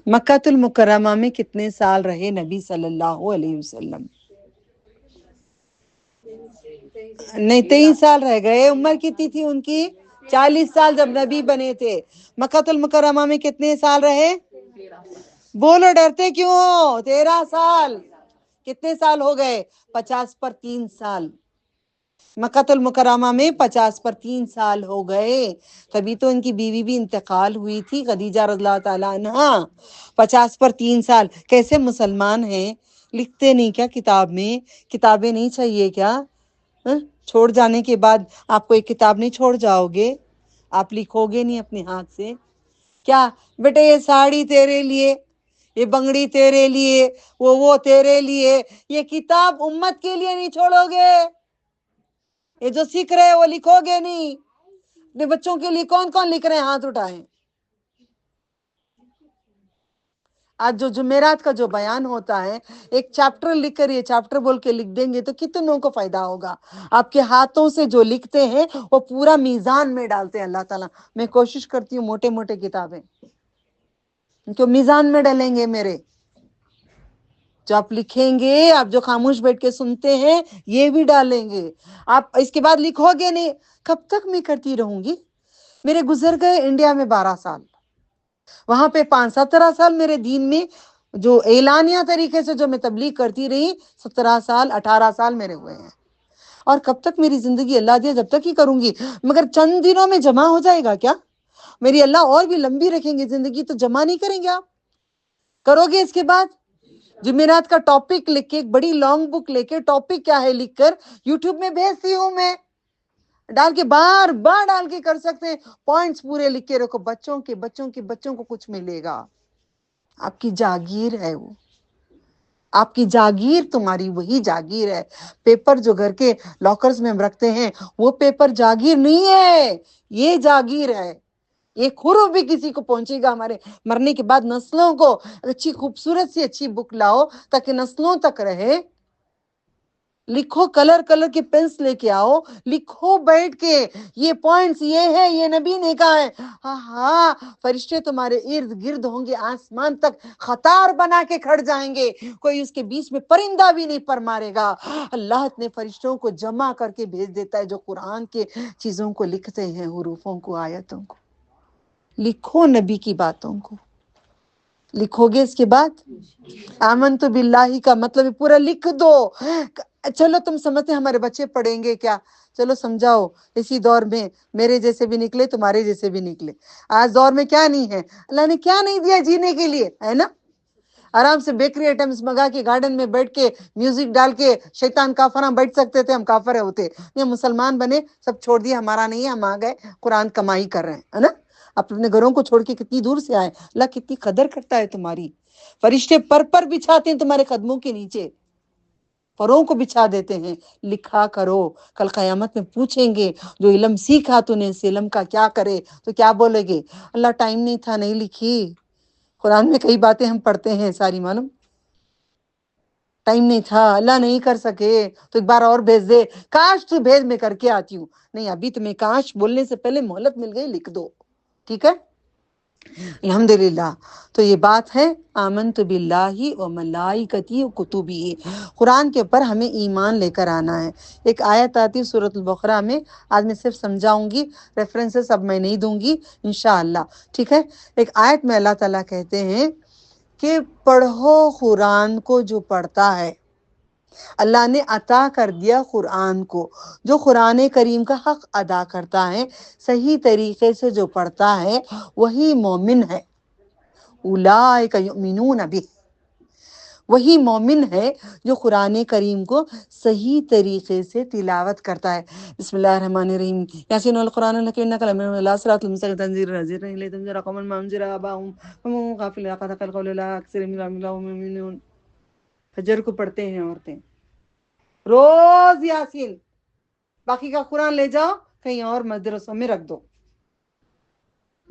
مکہ المکرمہ میں کتنے سال رہے نبی صلی اللہ علیہ وسلم؟ نہیں 23 سال رہ گئے، عمر کتنی تھی ان کی؟ 40 سال جب نبی بنے تھے۔ مکہ المکرمہ میں کتنے سال رہے؟ بولو ڈرتے کیوں ہو؟ 13 سال۔ کتنے سال ہو گئے؟ 50 پر 3 سال۔ مکہ المکرمہ میں 50 پر 3 سال ہو گئے، تبھی تو ان کی بیوی بھی انتقال ہوئی تھی خدیجہ رضی اللہ تعالیٰ عنہا۔ 50 پر 3 سال کیسے مسلمان ہیں؟ لکھتے نہیں کیا کتاب میں؟ کتابیں نہیں چاہیے کیا؟ چھوڑ جانے کے بعد آپ کو ایک کتاب نہیں چھوڑ جاؤ گے؟ آپ لکھو گے نہیں اپنے ہاتھ سے؟ کیا بیٹے یہ ساڑی تیرے لیے، یہ بنگڑی تیرے لیے، وہ تیرے لیے، یہ کتاب امت کے لیے نہیں چھوڑو گے؟ یہ جو سیکھ رہے وہ لکھو گے نہیں؟ اپنے بچوں کے لیے کون کون لکھ رہے ہیں؟ ہاتھ اٹھائیں۔ آج جو جمعرات کا جو بیان ہوتا ہے، ایک چیپٹر لکھ کر یہ چیپٹر بول کے لکھ دیں گے تو کتنوں کو فائدہ ہوگا؟ آپ کے ہاتھوں سے جو لکھتے ہیں وہ پورا میزان میں ڈالتے ہیں اللہ تعالیٰ۔ میں کوشش کرتی ہوں موٹے موٹے کتابیں جو میزان میں ڈالیں گے، میرے جو آپ لکھیں گے، آپ جو خاموش بیٹھ کے سنتے ہیں یہ بھی ڈالیں گے۔ آپ اس کے بعد لکھو گے نہیں، کب تک میں کرتی رہوں گی؟ میرے گزر گئے انڈیا میں 12 سال، وہاں پہ 17 سال میرے دین میں جو اعلانیہ طریقے سے جو میں تبلیغ کرتی رہی، 17 سال 18 سال میرے ہوئے ہیں۔ اور کب تک میری زندگی اللہ دیا جب تک ہی کروں گی، مگر چند دنوں میں جمع ہو جائے گا کیا؟ میری اللہ اور بھی لمبی رکھیں گے زندگی تو جمع نہیں کریں گے؟ آپ کرو گے اس کے بعد؟ جمعرات کا ٹاپک لکھ کے، ایک بڑی لانگ بک لے کے ٹاپک کیا ہے لکھ کر یوٹیوب میں بھیجتی ہوں، میں ڈال کے بار بار ڈال کے کر سکتے ہیں، پوائنٹس پورے لکھ کے رکھو، بچوں کو کچھ ملے گا۔ آپ کی جاگیر ہے وہ، آپ کی جاگیر، تمہاری وہی جاگیر ہے۔ پیپر جو گھر کے لاکرز میں ہم رکھتے ہیں وہ پیپر جاگیر نہیں ہے، یہ جاگیر ہے۔ یہ خروف بھی کسی کو پہنچے گا، ہمارے مرنے کے بعد نسلوں کو اچھی خوبصورت سی اچھی بک لاؤ تاکہ نسلوں تک رہے۔ لکھو، کلر کے پینس لے کے آؤ، لکھو بیٹھ کے، یہ پوائنٹس یہ ہے، یہ نبی نے کہا ہے۔ ہاں فرشتے تمہارے ارد گرد ہوں گے، آسمان تک قطار بنا کے کھڑ جائیں گے، کوئی اس کے بیچ میں پرندہ بھی نہیں پر مارے گا۔ اللہ اتنے فرشتوں کو جمع کر کے بھیج دیتا ہے جو قرآن کے چیزوں کو لکھتے ہیں، حروفوں کو، آیتوں کو۔ لکھو نبی کی باتوں کو، لکھو گے اس کے بعد؟ آمنت باللہ کا مطلب پورا لکھ دو۔ چلو تم سمجھتے ہمارے بچے پڑھیں گے کیا؟ چلو سمجھاؤ، اسی دور میں میرے جیسے بھی نکلے، تمہارے جیسے بھی نکلے۔ آج دور میں کیا نہیں ہے؟ اللہ نے کیا نہیں دیا جینے کے لیے، ہے نا؟ آرام سے بیکری آئٹمس منگا کے گارڈن میں بیٹھ کے میوزک ڈال کے شیطان کافر ہم بیٹھ سکتے تھے، ہم کافر ہوتے نہیں، ہم مسلمان بنے، سب چھوڑ دیا، ہمارا نہیں ہے، ہم آ گئے قرآن کمائی کر رہے ہیں، ہے نا؟ اپنے گھروں کو چھوڑ کے کتنی دور سے آئے، اللہ کتنی قدر کرتا ہے تمہاری۔ فرشتے پر بچھاتے ہیں تمہارے قدموں کے نیچے، پروں کو بچھا دیتے ہیں۔ لکھا کرو، کل قیامت میں پوچھیں گے جو علم سیکھا تو نے اس علم کا کیا کرے، تو کیا بولے گے؟ اللہ ٹائم نہیں تھا، نہیں لکھی۔ قرآن میں کئی باتیں ہم پڑھتے ہیں ساری معلوم، ٹائم نہیں تھا، اللہ نہیں کر سکے تو ایک بار اور بھیج دے، کاش تو بھیج، میں کر کے آتی ہوں۔ نہیں، ابھی تمہیں کاش بولنے سے پہلے مہلت مل گئی، لکھ دو، ٹھیک ہے؟ الحمدللہ۔ تو یہ بات ہے آمنت باللہ و ملائکتی و کتبی، قرآن کے اوپر ہمیں ایمان لے کر آنا ہے۔ ایک آیت آتی سورۃ البقرہ میں، آج میں صرف سمجھاؤں گی، ریفرنسز اب میں نہیں دوں گی انشاءاللہ، ٹھیک ہے؟ ایک آیت میں اللہ تعالیٰ کہتے ہیں کہ پڑھو قرآن کو، جو پڑھتا ہے اللہ نے عطا کر دیا قرآن کو، جو قرآن کریم کا حق ادا کرتا ہے، صحیح طریقے سے جو پڑھتا ہے وہی مومن ہے۔ اولئک یؤمنون بہ، وہی مومن ہے جو قرآن کریم کو صحیح طریقے سے تلاوت کرتا ہے۔ بسم اللہ الرحمن الرحیم، یاسین والقرآن الحکیم انک لمن اللہ صراط المستقیم تنزیل العزیز الرحیم لتنذر قوما ما انذر آباؤہم فهم غافلون لقد حق القول علی اکثرهم فهم لا یؤمنون۔ فجر کو پڑھتے ہیں عورتیں روز یاسین، باقی کا قرآن لے جاؤ کہیں اور مدرسوں میں رکھ دو،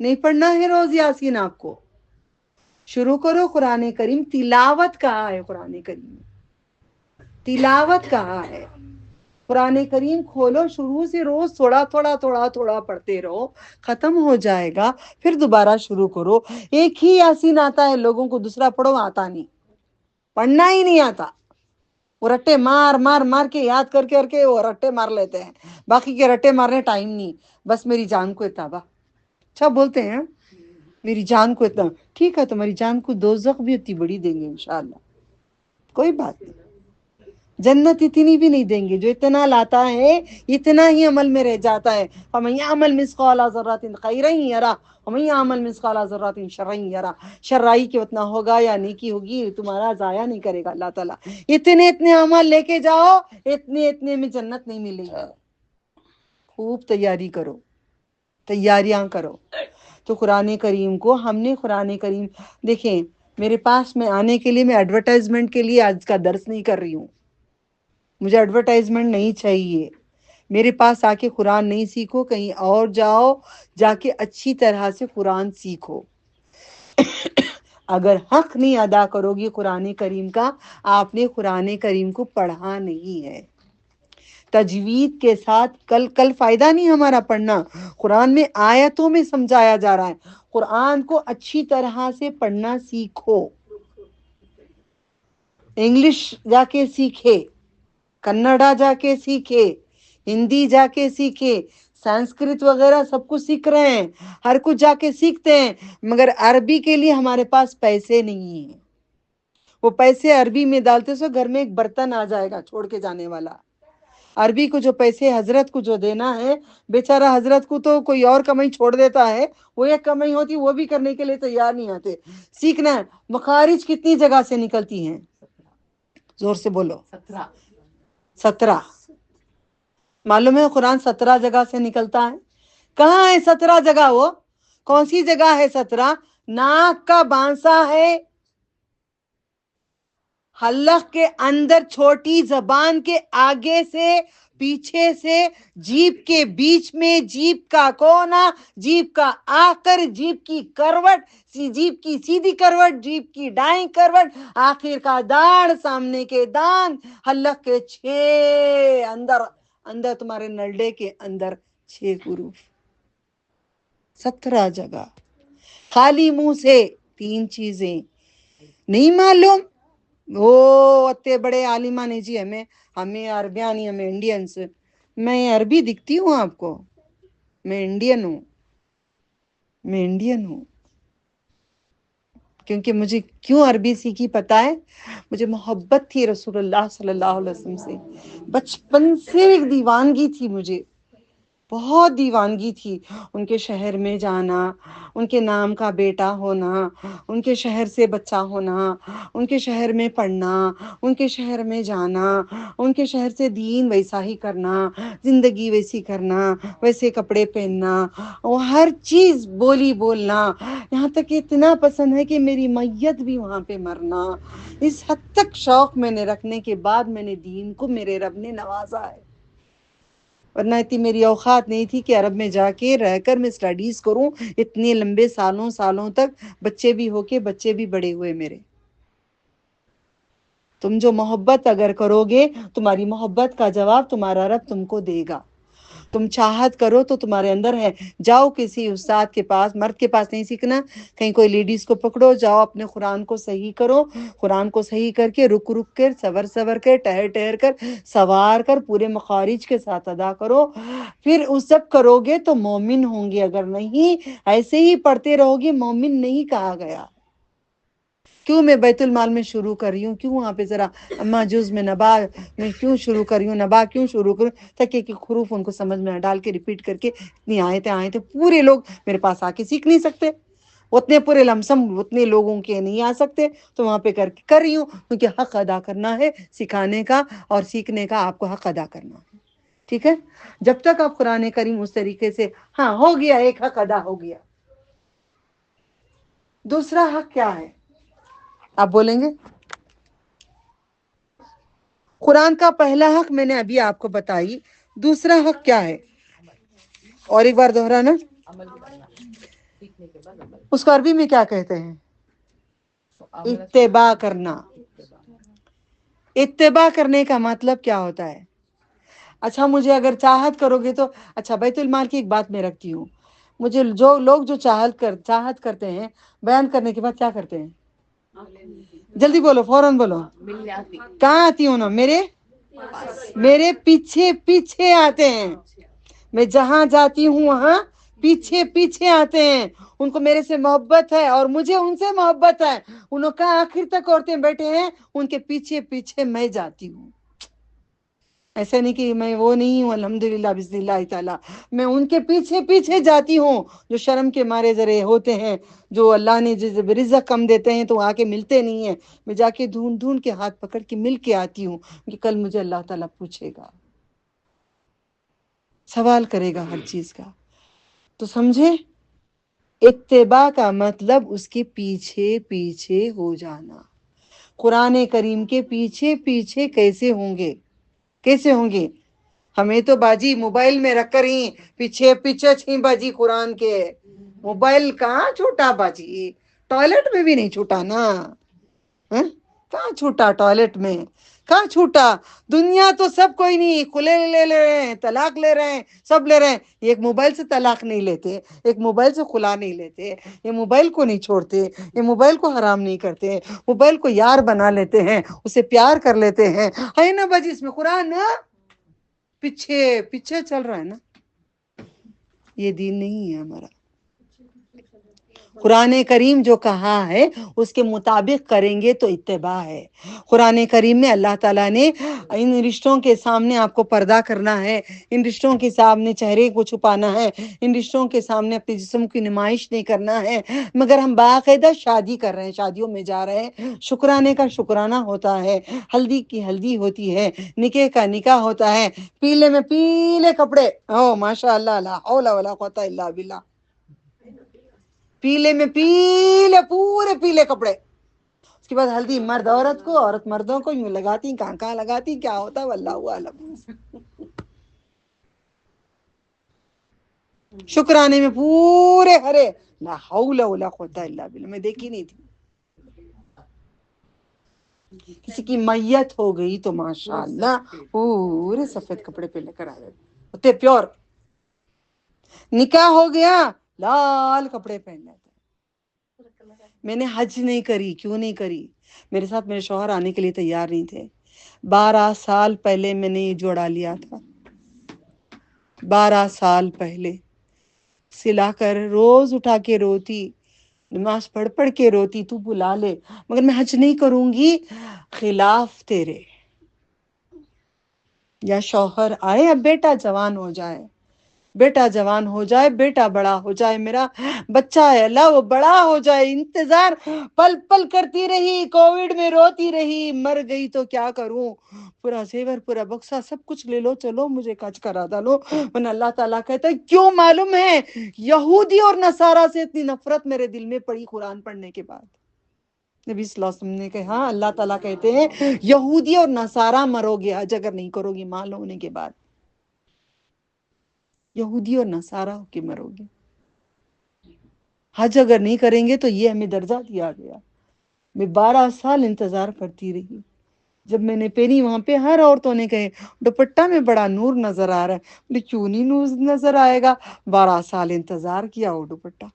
نہیں پڑھنا ہے روز یاسین آپ کو۔ شروع کرو قرآن کریم، تلاوت کہا ہے قرآن کریم، تلاوت کہا ہے۔ قرآن کریم کھولو، شروع سے روز تھوڑا تھوڑا تھوڑا تھوڑا پڑھتے رہو، ختم ہو جائے گا پھر دوبارہ شروع کرو۔ ایک ہی یاسین آتا ہے لوگوں کو، دوسرا پڑھو آتا نہیں، پڑھنا ہی نہیں آتا۔ وہ رٹے مار مار مار کے یاد کر کے وہ رٹے مار لیتے ہیں، باقی کے رٹے مارنے ٹائم نہیں، بس میری جان کو اتابا، اچھا بولتے ہیں میری جان کو اتنا، ٹھیک ہے تمہاری جان کو دوزخ بھی اتنی بڑی دیں گے انشاءاللہ، کوئی بات نہیں، جنت اتنی بھی نہیں دیں گے، جو اتنا لاتا ہے اتنا ہی عمل میں رہ جاتا ہے۔ فَمَن يَعْمَلْ مِثْقَالَ ذَرَّةٍ خَيْرًا يَرَهُ وَمَن يَعْمَلْ مِثْقَالَ ذَرَّةٍ شَرًّا يَرَهُ۔ شرائی کے اتنا ہوگا یا نیکی ہوگی تمہارا ضائع نہیں کرے گا اللہ تعالیٰ۔ اتنے عمل لے کے جاؤ، اتنے میں جنت نہیں ملے گی۔ خوب تیاری کرو، تیاریاں کرو۔ تو قرآن کریم کو ہم نے قرآن کریم دیکھیں، میرے پاس میں آنے کے لیے میں ایڈورٹائزمنٹ کے لیے آج کا درس نہیں کر رہی ہوں، مجھے ایڈورٹائزمنٹ نہیں چاہیے۔ میرے پاس آ کے قرآن نہیں سیکھو، کہیں اور جاؤ، جا کے اچھی طرح سے قرآن سیکھو۔ اگر حق نہیں ادا کرو گی قرآن کریم کا، آپ نے قرآن کریم کو پڑھا نہیں ہے۔ تجوید کے ساتھ کل فائدہ نہیں ہمارا پڑھنا، قرآن میں آیتوں میں سمجھایا جا رہا ہے، قرآن کو اچھی طرح سے پڑھنا سیکھو۔ انگلش جا کے سیکھے، کنڑا جا کے سیکھے، ہندی جا کے سیکھے، سنسکرت وغیرہ سب کچھ سیکھ رہے ہیں، ہر کچھ جا کے سیکھتے ہیں، مگر عربی کے لیے ہمارے پاس پیسے نہیں ہیں۔ وہ پیسے عربی میں ڈالتے سو گھر میں ایک برتن آ جائے گا چھوڑ کے جانے والا۔ عربی کو جو پیسے حضرت کو جو دینا ہے، بیچارہ حضرت کو تو کوئی اور کمائی چھوڑ دیتا ہے، وہ ایک کمائی ہوتی وہ بھی کرنے کے لیے تیار نہیں آتے۔ سیکھنا ہے۔ مخارج کتنی جگہ سے نکلتی ہیں؟ زور سے بولو۔ 17۔ معلوم ہے قرآن 17 جگہ سے نکلتا ہے؟ کہاں ہے 17 جگہ؟ وہ کون سی جگہ ہے 17؟ ناک کا بانسا ہے، حلق کے اندر چھوٹی زبان کے آگے سے، پیچھے سے، جیب کے بیچ میں، جیب کا کونا، جیب کا آخر، جیب کی کروٹ، جیب کی سیدھی کروٹ، جیب کی دائیں کروٹ، آخر کا داڑھ، سامنے کے دان، حلق کے 6 اندر تمہارے نلڈے کے اندر 6 حروف، 17 جگہ۔ خالی منہ سے 3 چیزیں نہیں معلوم؟ وہ اتنے بڑے عالمہ نہیں جی، ہمیں عربیانی، ہمیں انڈینس، میں عربی دکھتی ہوں آپ کو؟ میں انڈین ہوں، کیونکہ مجھے کیوں عربی سیکھی پتہ ہے؟ مجھے محبت تھی رسول اللہ صلی اللہ علیہ وسلم سے، بچپن سے ایک دیوانگی تھی، مجھے بہت دیوانگی تھی، ان کے شہر میں جانا، ان کے نام کا بیٹا ہونا، ان کے شہر سے بچہ ہونا، ان کے شہر میں پڑھنا، ان کے شہر میں جانا، ان کے شہر سے دین ویسا ہی کرنا، زندگی ویسی کرنا، ویسے کپڑے پہننا، اور ہر چیز بولی بولنا، یہاں تک اتنا پسند ہے کہ میری میت بھی وہاں پہ مرنا۔ اس حد تک شوق میں نے رکھنے کے بعد میں نے دین کو میرے رب نے نوازا ہے، ورنہ اتنی میری اوقات نہیں تھی کہ عرب میں جا کے رہ کر میں اسٹڈیز کروں اتنے لمبے سالوں تک، بچے بھی ہو کے بچے بھی بڑے ہوئے میرے۔ تم جو محبت اگر کرو گے، تمہاری محبت کا جواب تمہارا رب تم کو دے گا۔ تم چاہت کرو تو تمہارے اندر ہے، جاؤ کسی استاد کے پاس، مرد کے پاس نہیں سیکھنا، کہیں کوئی لیڈیز کو پکڑو، جاؤ اپنے قرآن کو صحیح کرو، قرآن کو صحیح کر کے رک کر، صبر کر، ٹہر کر، سوار کر، پورے مخارج کے ساتھ ادا کرو، پھر اس سب کرو گے تو مومن ہوں گے۔ اگر نہیں ایسے ہی پڑھتے رہو گے، مومن نہیں کہا گیا۔ کیوں میں بیت المال میں شروع کر رہی ہوں؟ کیوں وہاں پہ ذرا اما جز میں نبا میں کیوں شروع کر رہی ہوں، نبا کیوں شروع کروں؟ تاکہ کہ حروف ان کو سمجھ میں ڈال کے ریپیٹ کر کے اتنی آیتیں پورے لوگ میرے پاس آ کے سیکھ نہیں سکتے، اتنے پورے لمسم اتنے لوگوں کے نہیں آ سکتے، تو وہاں پہ کر رہی ہوں، کیونکہ حق ادا کرنا ہے سکھانے کا اور سیکھنے کا، آپ کو حق ادا کرنا ہے، ٹھیک ہے؟ جب تک آپ قرآن کریم اس طریقے سے، ہاں ہو گیا، ایک حق ادا ہو گیا، دوسرا حق کیا ہے آپ بولیں گے؟ قرآن کا پہلا حق میں نے ابھی آپ کو بتائی، دوسرا حق کیا ہے؟ اور ایک بار دہرانا، اس کو عربی میں کیا کہتے ہیں؟ اتباع کرنا۔ اتباع کرنے کا مطلب کیا ہوتا ہے؟ اچھا مجھے اگر چاہت کرو گے تو، اچھا بیت المال کی ایک بات میں رکھتی ہوں، مجھے جو لوگ جو چاہت کرتے ہیں، بیان کرنے کے بعد کیا کرتے ہیں؟ جلدی بولو، فوراً بولو۔ کہاں آتی ہوں نا؟ میرے پیچھے پیچھے آتے ہیں، میں جہاں جاتی ہوں وہاں پیچھے پیچھے آتے ہیں، ان کو میرے سے محبت ہے اور مجھے ان سے محبت ہے، انہوں کا آخر تک عورتیں بیٹھے ہیں، ان کے پیچھے پیچھے میں جاتی ہوں۔ ایسا نہیں کہ میں وہ نہیں ہوں، الحمدللہ بسم اللہ تعالی، میں ان کے پیچھے پیچھے جاتی ہوں، جو شرم کے مارے ذرے ہوتے ہیں، جو اللہ نے رزق کم دیتے ہیں تو آ کے ملتے نہیں ہیں، میں جا کے ڈھونڈ ڈھونڈ کے ہاتھ پکڑ کے مل کے آتی ہوں، کہ کل مجھے اللہ تعالیٰ پوچھے گا، سوال کرے گا ہر چیز کا۔ تو سمجھے، اتباع کا مطلب اس کے پیچھے پیچھے ہو جانا۔ قرآن کریم کے پیچھے پیچھے کیسے ہوں گے؟ کیسے ہوں گے؟ ہمیں تو باجی موبائل میں رکھ کر ہی پیچھے پیچھے چھیں باجی قرآن کے، موبائل کہاں چھوٹا باجی، ٹوائلٹ میں بھی نہیں چھوٹا نا، کہاں چھوٹا، ٹوائلٹ میں کہاں چھوٹا؟ دنیا تو سب کوئی نہیں، کھلے لے رہے ہیں، طلاق لے رہے ہیں، سب لے رہے ہیں، ایک موبائل سے طلاق نہیں لیتے، ایک موبائل سے خلا نہیں لیتے، یہ موبائل کو نہیں چھوڑتے، یہ موبائل کو حرام نہیں کرتے، موبائل کو یار بنا لیتے ہیں، اسے پیار کر لیتے ہیں، ہے نا باجی؟ اس میں قرآن نا پیچھے پیچھے چل رہا ہے نا، یہ دین نہیں ہے ہمارا۔ قرآن کریم جو کہا ہے اس کے مطابق کریں گے تو اتباع ہے۔ قرآن کریم میں اللہ تعالیٰ نے ان رشتوں کے سامنے آپ کو پردہ کرنا ہے، ان رشتوں کے سامنے چہرے کو چھپانا ہے، ان رشتوں کے سامنے اپنے جسم کی نمائش نہیں کرنا ہے، مگر ہم باقاعدہ شادی کر رہے ہیں، شادیوں میں جا رہے ہیں، شکرانے کا شکرانہ ہوتا ہے، ہلدی کی ہلدی ہوتی ہے، نکاح کا نکاح ہوتا ہے، پیلے میں پیلے کپڑے، او ماشاء اللہ، لا حول ولا قوت الا باللہ، پیلے میں پیلے پورے پیلے کپڑے، اس کے بعد ہلدی مرد عورت کو، عورت مردوں کو، یوں لگاتی، کہاں کہاں لگاتی، کیا ہوتا واللہ اعلم۔ شکرانے میں پورے ہرے، لا حول ولا قوت الا باللہ، میں دیکھی نہیں تھی۔ کسی کی میت ہو گئی تو ماشاءاللہ پورے سفید کپڑے پہ لے کر آ گئے، ہوتے پیور۔ نکاح ہو گیا، لال کپڑے پہن لیتے۔ میں نے حج نہیں کری، کیوں نہیں کری؟ میرے ساتھ میرے شوہر آنے کے لیے تیار نہیں تھے۔ 12 سال پہلے میں نے یہ جوڑا لیا تھا، 12 سال پہلے سلا کر روز اٹھا کے روتی، نماز پڑھ پڑھ کے روتی، تو بلا لے مگر میں حج نہیں کروں گی، خلاف تیرے، یا شوہر آئے، اب بیٹا جوان ہو جائے، بیٹا جوان ہو جائے، بیٹا بڑا ہو جائے، میرا بچہ ہے اللہ وہ بڑا ہو جائے، انتظار پل پل کرتی رہی، کووڈ میں روتی رہی، مر گئی تو کیا کروں، پورا زیور پورا بکسا سب کچھ لے لو، چلو مجھے کچ کرا ڈالو، ورنہ اللہ تعالیٰ کہتا ہے کیوں؟ معلوم ہے یہودی اور نصارہ سے اتنی نفرت میرے دل میں پڑی قرآن پڑھنے کے بعد۔ نبی صلی اللہ علیہ وسلم نے کہا، اللہ تعالیٰ کہتے ہیں یہودی اور نصارہ مرو گے حج اگر نہیں کرو گی مال ہونے کے بعد، یہودی اور نصارہ ہو کے مرو گے، حج اگر نہیں کریں گے تو یہ ہمیں درجہ دیا گیا۔ میں 12 سال انتظار کرتی رہی، جب میں نے پہنی وہاں پہ ہر عورتوں نے کہے دوپٹہ میں بڑا نور نظر آ رہا ہے، بولے کیوں نہیں نور نظر آئے گا، 12 سال انتظار کیا وہ دوپٹہ،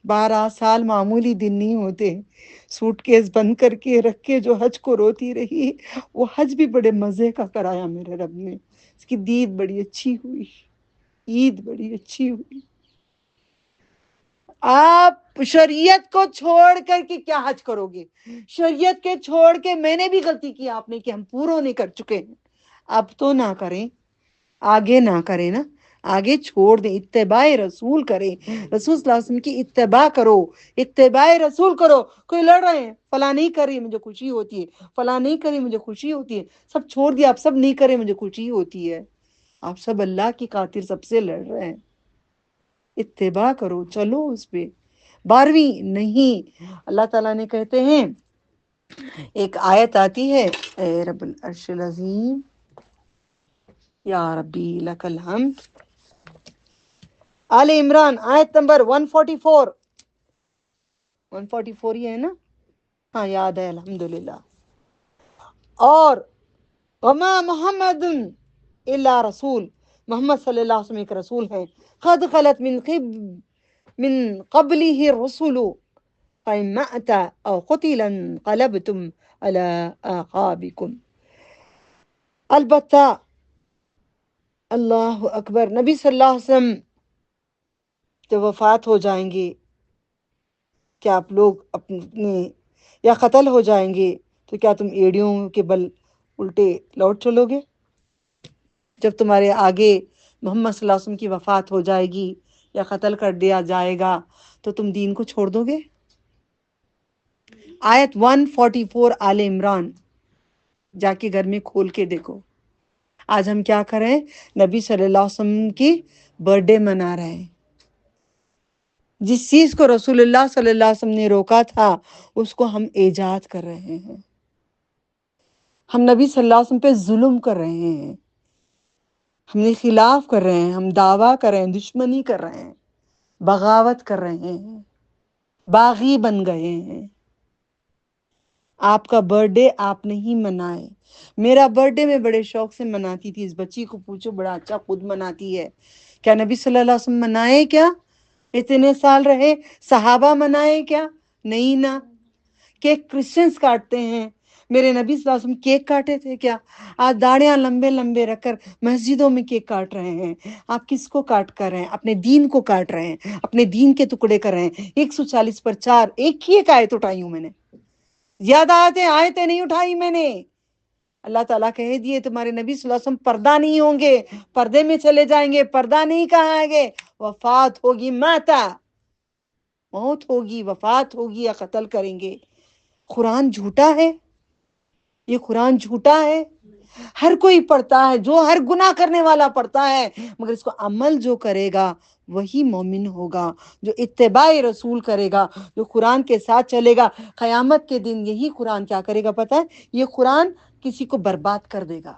12 سال معمولی دن نہیں ہوتے، سوٹ کیس بند کر کے رکھ کے جو حج کو روتی رہی، وہ حج بھی بڑے مزے کا کرایا میرے رب نے، اس کی دید بڑی اچھی ہوئی، عید بڑی اچھی ہوئی۔ آپ شریعت کو چھوڑ کر کے کیا حج کرو گے؟ شریعت کے چھوڑ کے میں نے بھی غلطی کی، آپ نے کہ ہم پوروں نہیں کر چکے ہیں، اب تو نہ کریں، آگے نہ کریں نا، آگے چھوڑ دیں، اتباع رسول کریں، رسول صلی اللہ علیہ وسلم کی اتباع کرو، اتباع رسول کرو۔ کوئی لڑ رہے ہیں، فلاں نہیں کر رہی مجھے خوشی ہوتی ہے، فلاں نہیں کری مجھے خوشی ہوتی ہے، سب چھوڑ دیا، آپ سب نہیں کرے مجھے خوشی ہوتی ہے، آپ سب اللہ کی خاطر سب سے لڑ رہے ہیں، اتباع کرو، چلو اس پہ۔ 12ویں نہیں، اللہ تعالیٰ نے کہتے ہیں، ایک آیت آتی ہے، اے رب العرش العظیم، یا ربی لک الحمد، آل عمران آیت نمبر 144، 144 یہ ہے نا، ہاں یاد ہے الحمدللہ۔ اور وما محمد الا رسول، محمد صلی اللہ علیہ وسلم ایک رسول ہے، قد خلت من قبله الرسل فإن مات او قتل انقلبتم على اعقابكم۔ البتہ اللہ اکبر، نبی صلی اللہ علیہ وسلم جب وفات ہو جائیں گے، کیا آپ لوگ اپنے یا قتل ہو جائیں گے تو کیا تم ایڑیوں کے بل الٹے لوٹ چلو گے؟ جب تمہارے آگے محمد صلی اللہ علیہ وسلم کی وفات ہو جائے گی یا قتل کر دیا جائے گا تو تم دین کو چھوڑ دو گے؟ آیت 144 آل عمران، جا کے گھر میں کھول کے دیکھو۔ آج ہم کیا کریں؟ نبی صلی اللہ علیہ وسلم کی برتھ ڈے منا رہے ہیں۔ جس چیز کو رسول اللہ صلی اللہ علیہ وسلم نے روکا تھا اس کو ہم ایجاد کر رہے ہیں، ہم نبی صلی اللہ علیہ وسلم پہ ظلم کر رہے ہیں، ہم نے خلاف کر رہے ہیں، ہم دعویٰ کر رہے ہیں، دشمنی کر رہے ہیں، بغاوت کر رہے ہیں، باغی بن گئے ہیں۔ آپ کا برتھ ڈے آپ نہیں منائے۔ میرا برتھ ڈے میں بڑے شوق سے مناتی تھی، اس بچی کو پوچھو بڑا اچھا خود مناتی ہے۔ کیا نبی صلی اللہ علیہ وسلم منائے کیا؟ اتنے سال رہے، صحابہ منائے کیا؟ نہیں نا۔ کیک کرسچنز کاٹتے ہیں، میرے نبی صلی اللہ علیہ وسلم کیک کاٹے تھے کیا؟ آج داڑیاں لمبے لمبے رکھ کر مسجدوں میں کیک کاٹ رہے ہیں۔ آپ کس کو کاٹ کر رہے ہیں؟ اپنے دین کو کاٹ رہے ہیں، اپنے دین کے ٹکڑے کر رہے ہیں۔ 140 پر 4، ایک ہی ایک آیت اٹھائی ہوں میں نے، زیادہ آیتیں نہیں اٹھائی میں نے۔ اللہ تعالیٰ کہہ دیے تمہارے نبی صلی اللہ علیہ وسلم پردہ نہیں ہوں گے، پردے میں چلے جائیں گے، پردہ نہیں کہائیں گے، وفات ہوگی، ماتا، موت ہوگی، وفات ہوگی یا قتل کریں گے۔ قرآن جھوٹا ہے، یہ قرآن جھوٹا ہے۔ ہر کوئی پڑھتا ہے، جو ہر گناہ کرنے والا پڑھتا ہے، مگر اس کو عمل جو کرے گا وہی مومن ہوگا، جو اتباع رسول کرے گا، جو قرآن کے ساتھ چلے گا۔ قیامت کے دن یہی قرآن کیا کرے گا پتہ ہے؟ یہ قرآن کسی کو برباد کر دے گا،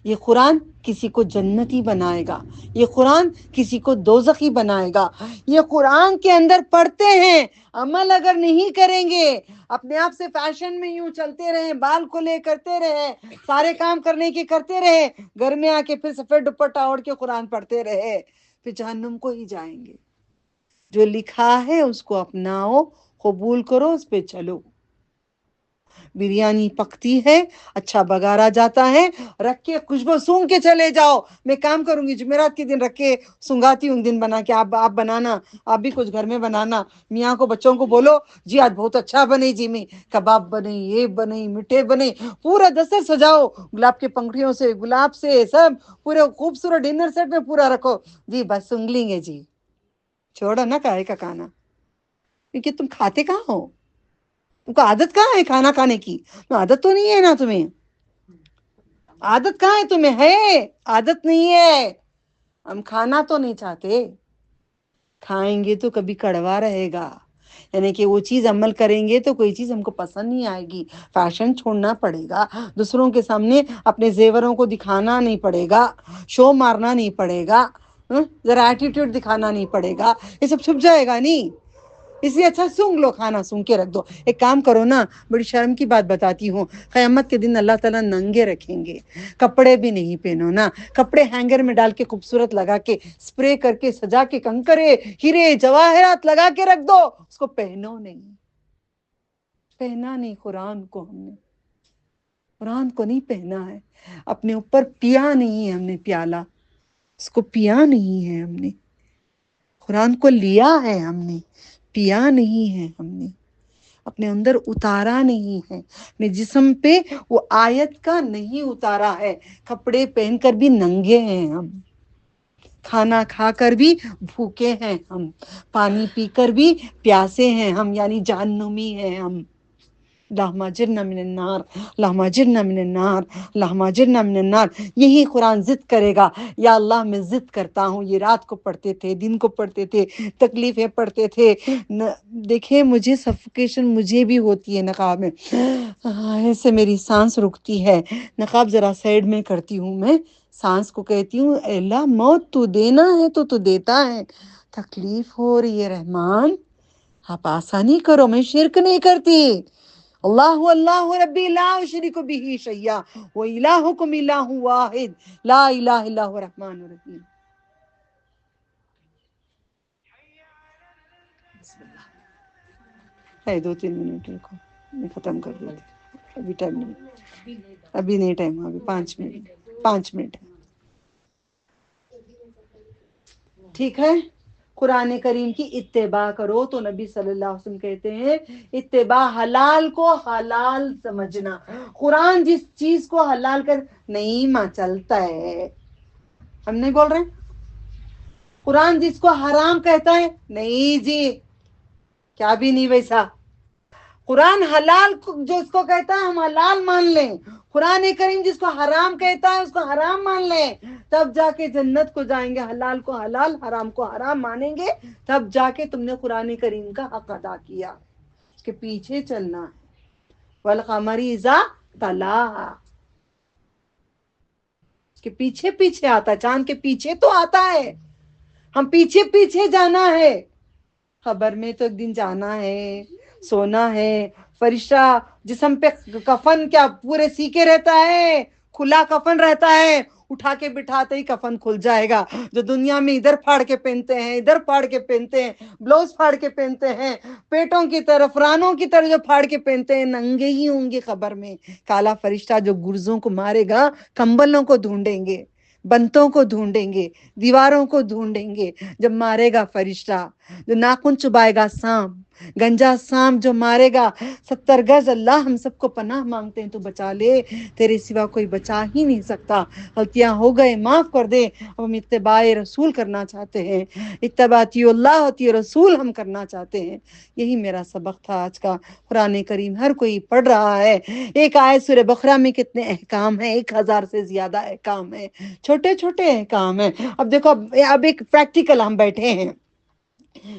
یہ قرآن کسی کو جنتی بنائے گا، یہ قرآن کسی کو دوزخی بنائے گا۔ یہ قرآن کے اندر پڑھتے ہیں، عمل اگر نہیں کریں گے، اپنے آپ سے فیشن میں یوں چلتے رہے، بال کو لے کرتے رہے، سارے کام کرنے کے کرتے رہے، گھر میں آ کے پھر سفید دوپٹہ اوڑھ کے قرآن پڑھتے رہے، پھر جہنم کو ہی جائیں گے۔ جو لکھا ہے اس کو اپناؤ، قبول کرو، اس پہ چلو۔ بریانی پکتی ہے، اچھا بگارا جاتا ہے، رکھ کے خوشبو سونگ کے چلے جاؤ۔ میں کام کروں گی، جمعرات کے دن رکھ کے سنگاتی ہوں، دن بنا کے آپ بنانا، آپ بھی کچھ گھر میں بنانا۔ میاں کو بچوں کو بولو جی آج بہت اچھا بنے، جی میں کباب بنے، یہ بنے، میٹھے بنے، پورا دستر سجاؤ گلاب کے پنکھڑیوں سے، گلاب سے، سب پورے خوبصورت ڈنر سیٹ میں پورا رکھو جی، بس سنگ لیں گے جی۔ چھوڑو نا کاہے کا کھانا، کیونکہ تم کھاتے کہاں ہو؟ تم کو عادت کہاں ہے کھانا کھانے کی؟ عادت تو نہیں ہے نا تمہیں، عادت کہاں ہے تمہیں؟ ہے عادت نہیں ہے۔ ہم کھانا تو نہیں چاہتے، کھائیں گے تو کبھی کڑوا رہے گا، یعنی کہ وہ چیز عمل کریں گے تو کوئی چیز ہم کو پسند نہیں آئے گی، فیشن چھوڑنا پڑے گا، دوسروں کے سامنے اپنے زیوروں کو دکھانا نہیں پڑے گا، شو مارنا نہیں پڑے گا، ذرا ایٹیٹیوڈ دکھانا نہیں پڑے گا، یہ سب چھپ جائے گا نہیں۔ اس لیے اچھا سونگ لو، کھانا سونگ کے رکھ دو۔ ایک کام کرو نا، بڑی شرم کی بات بتاتی ہوں، قیامت کے دن اللہ تعالیٰ ننگے رکھیں گے، کپڑے بھی نہیں پہنو نا، کپڑے ہینگر میں ڈال کے خوبصورت لگا کے سپرے کر کے سجا کے کنکرے ہیرے جواہرات لگا کے رکھ دو، اس کو پہنو نہیں، پہنا نہیں قرآن کو، ہم نے قرآن کو نہیں پہنا ہے، اپنے اوپر پیا نہیں ہے ہم نے پیالہ، اس کو پیا نہیں ہے ہم نے، قرآن کو لیا ہے ہم نے، پیا نہیں ہے ہم نے، اپنے اندر اتارا نہیں ہے، اپنے جسم پہ وہ آیت کا نہیں اتارا ہے، کپڑے پہن کر بھی ننگے ہیں ہم۔ کھانا کھا کر بھی بھوکے ہیں ہم، پانی پی کر بھی پیاسے ہیں ہم، یعنی جہنمی ہیں ہم۔ اللہم اجرنا من النار، اللہم اجرنا من النار، اللہم اجرنا من النار۔ یہی قرآن ضد کرے گا، یا اللہ میں ضد کرتا ہوں، یہ رات کو پڑھتے تھے، دن کو پڑھتے تھے، تکلیفیں پڑھتے تھے۔ دیکھیں مجھے سفوکیشن مجھے بھی ہوتی ہے نقاب میں، ایسے میری سانس رکتی ہے، نقاب ذرا سائڈ میں کرتی ہوں، میں سانس کو کہتی ہوں اے اللہ موت تو دینا ہے تو دیتا ہے، تکلیف ہو رہی ہے رحمان آپ آسانی کرو، میں شرک نہیں کرتی، اللہ اللہ ربی لا اشرک بہ شیئا و الہکم الہ واحد لا الہ الا هو الرحمن الرحیم۔ ہے 2-3 منٹ رکو، میں ختم کر دیتی، ابھی ٹائم نہیں، ابھی نہیں ٹائم، ابھی 5 منٹ ہے، ٹھیک ہے۔ قرآن کریم کی اتباع کرو تو نبی صلی اللہ علیہ وسلم کہتے ہیں اتباع حلال کو حلال سمجھنا، قرآن جس چیز کو حلال کر نہیں ماں چلتا ہے، ہم نہیں بول رہے، قرآن جس کو حرام کہتا ہے نہیں جی کیا بھی نہیں ویسا، قرآن حلال جو اس کو کہتا ہے ہم حلال مان لیں، قرآن کریم جس کو حرام کہتا ہے اس کو حرام مان لیں، تب جا کے جنت کو جائیں گے، حلال کو حلال حرام کو حرام مانیں گے، تب جا کے تم نے قرآن کریم کا حق ادا کیا، اس کے پیچھے چلنا ہے، والقمر اذا تلاہا، اس کے پیچھے پیچھے آتا ہے، چاند کے پیچھے تو آتا ہے، ہم پیچھے پیچھے جانا ہے، خبر میں تو ایک دن جانا ہے، سونا ہے، فرشتہ جسم پہ کفن کیا پورے سیکے رہتا ہے، کھلا کفن رہتا ہے، اٹھا کے بٹھاتے ہی کفن کھل جائے گا، جو دنیا میں ادھر پھاڑ کے پہنتے ہیں، ادھر پھاڑ کے پہنتے ہیں، بلاؤز پھاڑ کے پہنتے ہیں، پیٹوں کی طرف رانوں کی طرف جو پھاڑ کے پہنتے ہیں، ننگے ہی ہوں گے قبر میں، کالا فرشتہ جو گرزوں کو مارے گا کمبلوں کو ڈھونڈیں گے، بنتوں کو ڈھونڈیں گے، دیواروں کو ڈھونڈیں گے، جب مارے گا فرشتہ، جو ناخن چبائے گا سانپ، گنجا سانپ جو مارے گا 70 گز، اللہ ہم سب کو پناہ مانگتے ہیں تو بچا لے، تیرے سوا کوئی بچا ہی نہیں سکتا، غلطیاں ہو گئے معاف کر دے، اب ہم اتباع رسول کرنا چاہتے ہیں، اتباع اللہ رسول ہم کرنا چاہتے ہیں، یہی میرا سبق تھا آج کا۔ قرآن کریم ہر کوئی پڑھ رہا ہے، ایک آیت سورہ بقرہ میں کتنے احکام ہیں، 1000 سے زیادہ احکام ہیں، چھوٹے چھوٹے احکام ہیں۔ اب دیکھو اب ایک پریکٹیکل ہم بیٹھے ہیں،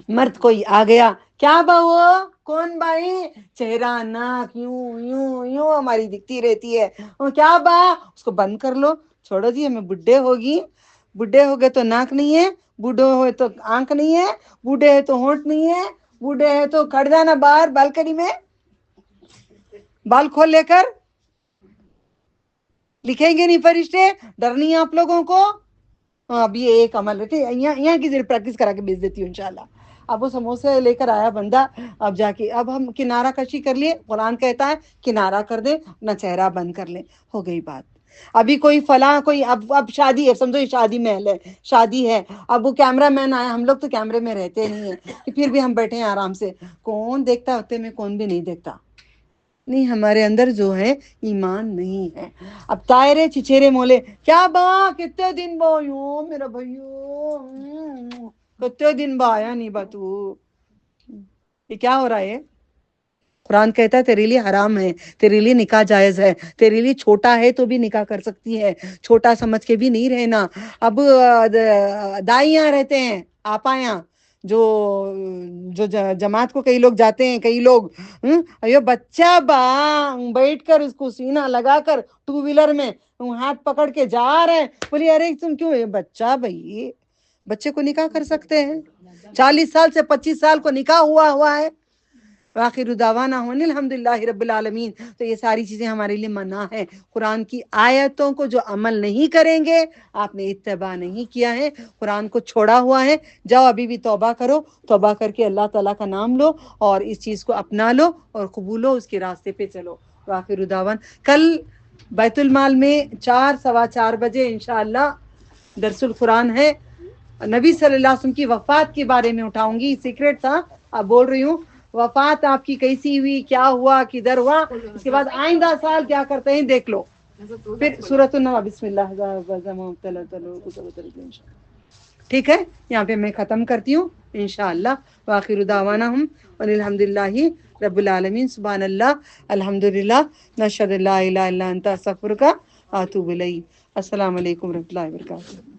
مرد کوئی آ گیا، کیا بہو کون بھائی، چہرہ ناک یوں یوں یوں ہماری دکھتی رہتی ہے، کیا با اس کو بند کر لو، چھوڑو جی ہمیں بڈھے ہوگی، بڈھے ہو گئے تو ناک نہیں ہے، بوڑھے ہوئے تو آنکھ نہیں ہے، بوڑھے ہے تو ہونٹ نہیں ہے، بوڑھے ہے تو کھڑ جانا باہر بالکنی میں بال کھول لے کر، لکھیں گے نہیں فرشتے، ڈر نہیں آپ لوگوں کو، اب یہ ایک عمل رہتے یہاں کی ذریعے پریکٹس کرا کے بھیج دیتی ہوں انشاءاللہ۔ اب وہ سموسے لے کر آیا بندہ، اب جا کے اب ہم کنارہ کشی کر لیے، قرآن کہتا ہے کنارہ کر دے، اپنا چہرہ بند کر لیں، ہو گئی بات۔ ابھی کوئی فلاں کوئی اب شادی ہے، سمجھو یہ شادی محل ہے، شادی ہے، اب وہ کیمرہ مین آیا، ہم لوگ تو کیمرے میں رہتے نہیں ہیں کہ پھر بھی ہم بیٹھے ہیں آرام سے، کون دیکھتا ہوتے میں کون بھی نہیں دیکھتا، نہیں ہمارے اندر جو ہے ایمان نہیں ہے۔ اب تائرے چچیرے مولے، کیا با کتنے دن با یوں میرا بھائیو، کتنے دن با آیا نہیں با تو، یہ کیا ہو رہا ہے؟ قرآن کہتا ہے تیرے لیے حرام ہے، تیرے لیے نکاح جائز ہے، تیرے لیے چھوٹا ہے تو بھی نکاح کر سکتی ہے، چھوٹا سمجھ کے بھی نہیں رہنا۔ اب دائیاں رہتے ہیں، آپایاں جو جماعت کو کئی لوگ جاتے ہیں، کئی لوگ ایو بچہ با بیٹھ کر اس کو سینہ لگا کر 2 ویلر میں ہاتھ پکڑ کے جا رہے ہیں، بولی ارے تم کیوں بچہ، بھائی بچے کو نکاح کر سکتے ہیں، 40 سال سے 25 سال کو نکاح ہوا ہے، وآخر دعوانا الحمدللہ رب العالمین۔ تو یہ ساری چیزیں ہمارے لیے منع ہے، قرآن کی آیتوں کو جو عمل نہیں کریں گے، آپ نے اتباع نہیں کیا ہے، قرآن کو چھوڑا ہوا ہے، جاؤ ابھی بھی توبہ کرو، توبہ کر کے اللہ تعالیٰ کا نام لو اور اس چیز کو اپنا لو اور قبولو، اس کے راستے پہ چلو۔ وآخر دعوانا، کل بیت المال میں 4 سوا 4 بجے انشاءاللہ درس القرآن ہے، نبی صلی اللہ علیہ وسلم کی وفات کے بارے میں اٹھاؤں گی، سیکریٹ تھا، اب بول رہی ہوں، وفات آپ کی کیسی ہوئی، کیا ہوا، کدھر ہوا، اس کے بعد آئندہ سال کیا کرتے ہیں دیکھ لو۔ پھر سورۃ النبأ، بسم اللہ ٹھیک ہے، یہاں پہ میں ختم کرتی ہوں انشاءاللہ. وآخر دعوانا ہم الحمدللہ رب العالمین. سبحان اللہ، الحمدللہ، نشہد لا الہ الا انت استغفرک واتوب الیک. السلام علیکم ورحمۃ اللہ وبرکاتہ.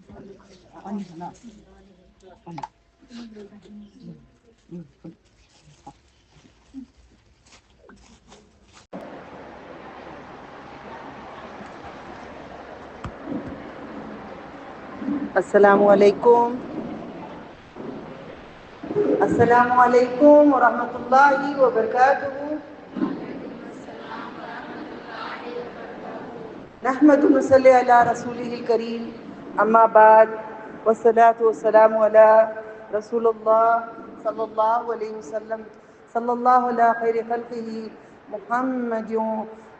السلام علیکم. السلام علیکم ورحمۃ اللہ وبرکاتہ. نحمد ونصلی علی رسولہ الکریم. اما بعد، والصلاة والسلام علی رسول اللہ صلی اللہ علیہ وسلم. صلی اللہ علی خیر خلقہ محمد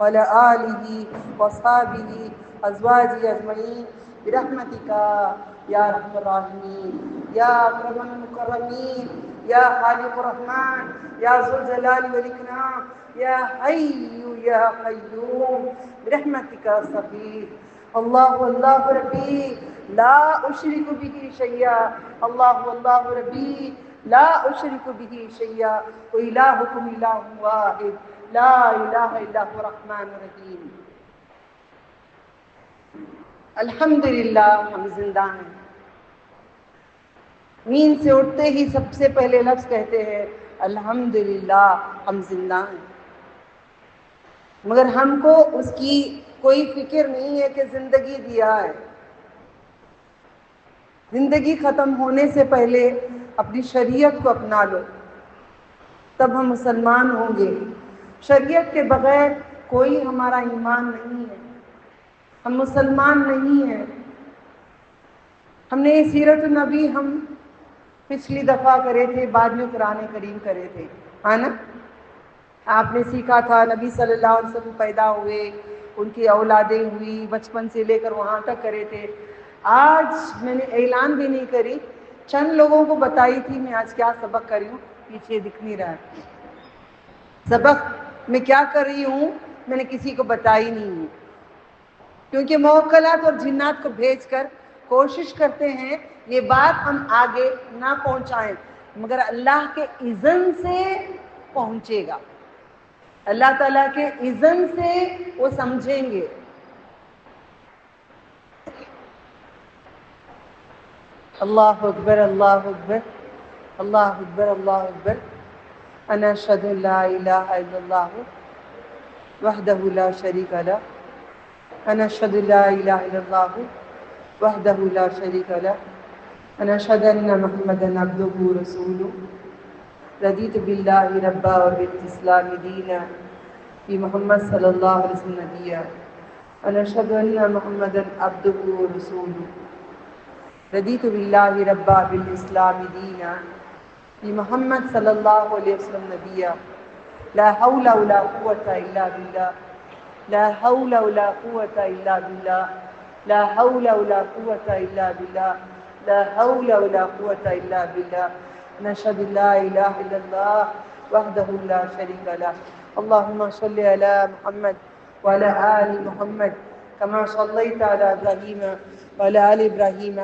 وعلی آلہ وصحبہ ازواجہ اجمعین برحمتک یا ارحم الراحمین یا اکرم المکرمین یا خالق الرحمن یا ذو الجلال والاکرام یا حی یا قیوم برحمتک استغیث. اللہ اللہ ربی لا اشرک به شیئا. اللہ اللہ ربی لا اشرک به شیئا والہکم الہ واحد لا الہ الا هو الرحمن الرحیم. الحمدللہ ہم زندہ ہیں. نیند سے اٹھتے ہی سب سے پہلے لفظ کہتے ہیں الحمدللہ ہم زندہ ہیں. مگر ہم کو اس کی کوئی فکر نہیں ہے کہ زندگی دیا ہے. زندگی ختم ہونے سے پہلے اپنی شریعت کو اپنا لو، تب ہم مسلمان ہوں گے. شریعت کے بغیر کوئی ہمارا ایمان نہیں ہے، ہم مسلمان نہیں ہیں. ہم نے سیرت النبی ہم پچھلی دفعہ کرے تھے، بعد میں قرآن کریم کرے تھے، ہے نا. آپ نے سیکھا تھا نبی صلی اللہ علیہ وسلم پیدا ہوئے، ان کی اولادیں ہوئی، بچپن سے لے کر وہاں تک کرے تھے. آج میں نے اعلان بھی نہیں کری، چند لوگوں کو بتائی تھی میں آج کیا سبق کری ہوں. پیچھے دکھ نہیں رہا ہے سبق میں کیا کر رہی ہوں، میں نے کسی کو بتائی نہیں ہوں، کیونکہ موکلات اور جنات کو بھیج کر کوشش کرتے ہیں یہ بات ہم آگے نہ پہنچائیں، مگر اللہ کے اذن سے پہنچے گا. اللہ تعالیٰ کے اذن سے وہ سمجھیں گے. اللہ اکبر اللہ اکبر اللہ اکبر اللہ اکبر. انا اشہد ان لا الہ الا اللہ وحدہ لا شریک لہ. انا اشہد ان لا الہ الا اللہ وحدہ لا شریک لہ. انا اشہد ان محمدا عبدہ ورسولہ. رضیت باللہ ربا وبالاسلام دینا بمحمد صلی اللہ علیہ وسلم نبیا. انا اشہد ان محمدا عبدہ ورسولہ. رضیت باللہ ربا بالاسلام دینا بمحمد صلی اللہ علیہ وسلم نبیا. لا حول ولا قوة الا باللہ. لا حول ولا قوة الا باللہ. لا حول ولا قوة الا باللہ. لا حول ولا قوة الا باللہ. نشهد لا الہ الا اللہ وحدہ لا شریک لہ. اللہم صل علی محمد وعلى آل محمد كما صليت على إبراهيم وعلى آل إبراهيم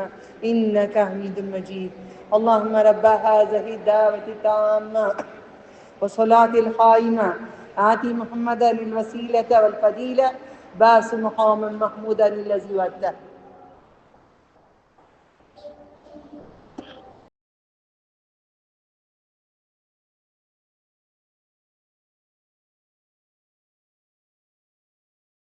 إنك حميد مجيد. اللهم رب هذه الدعوة التامة والصلاة القائمة آت محمدا الوسيلة والفضيلة بعث مقاما محمودا الذي وعدته.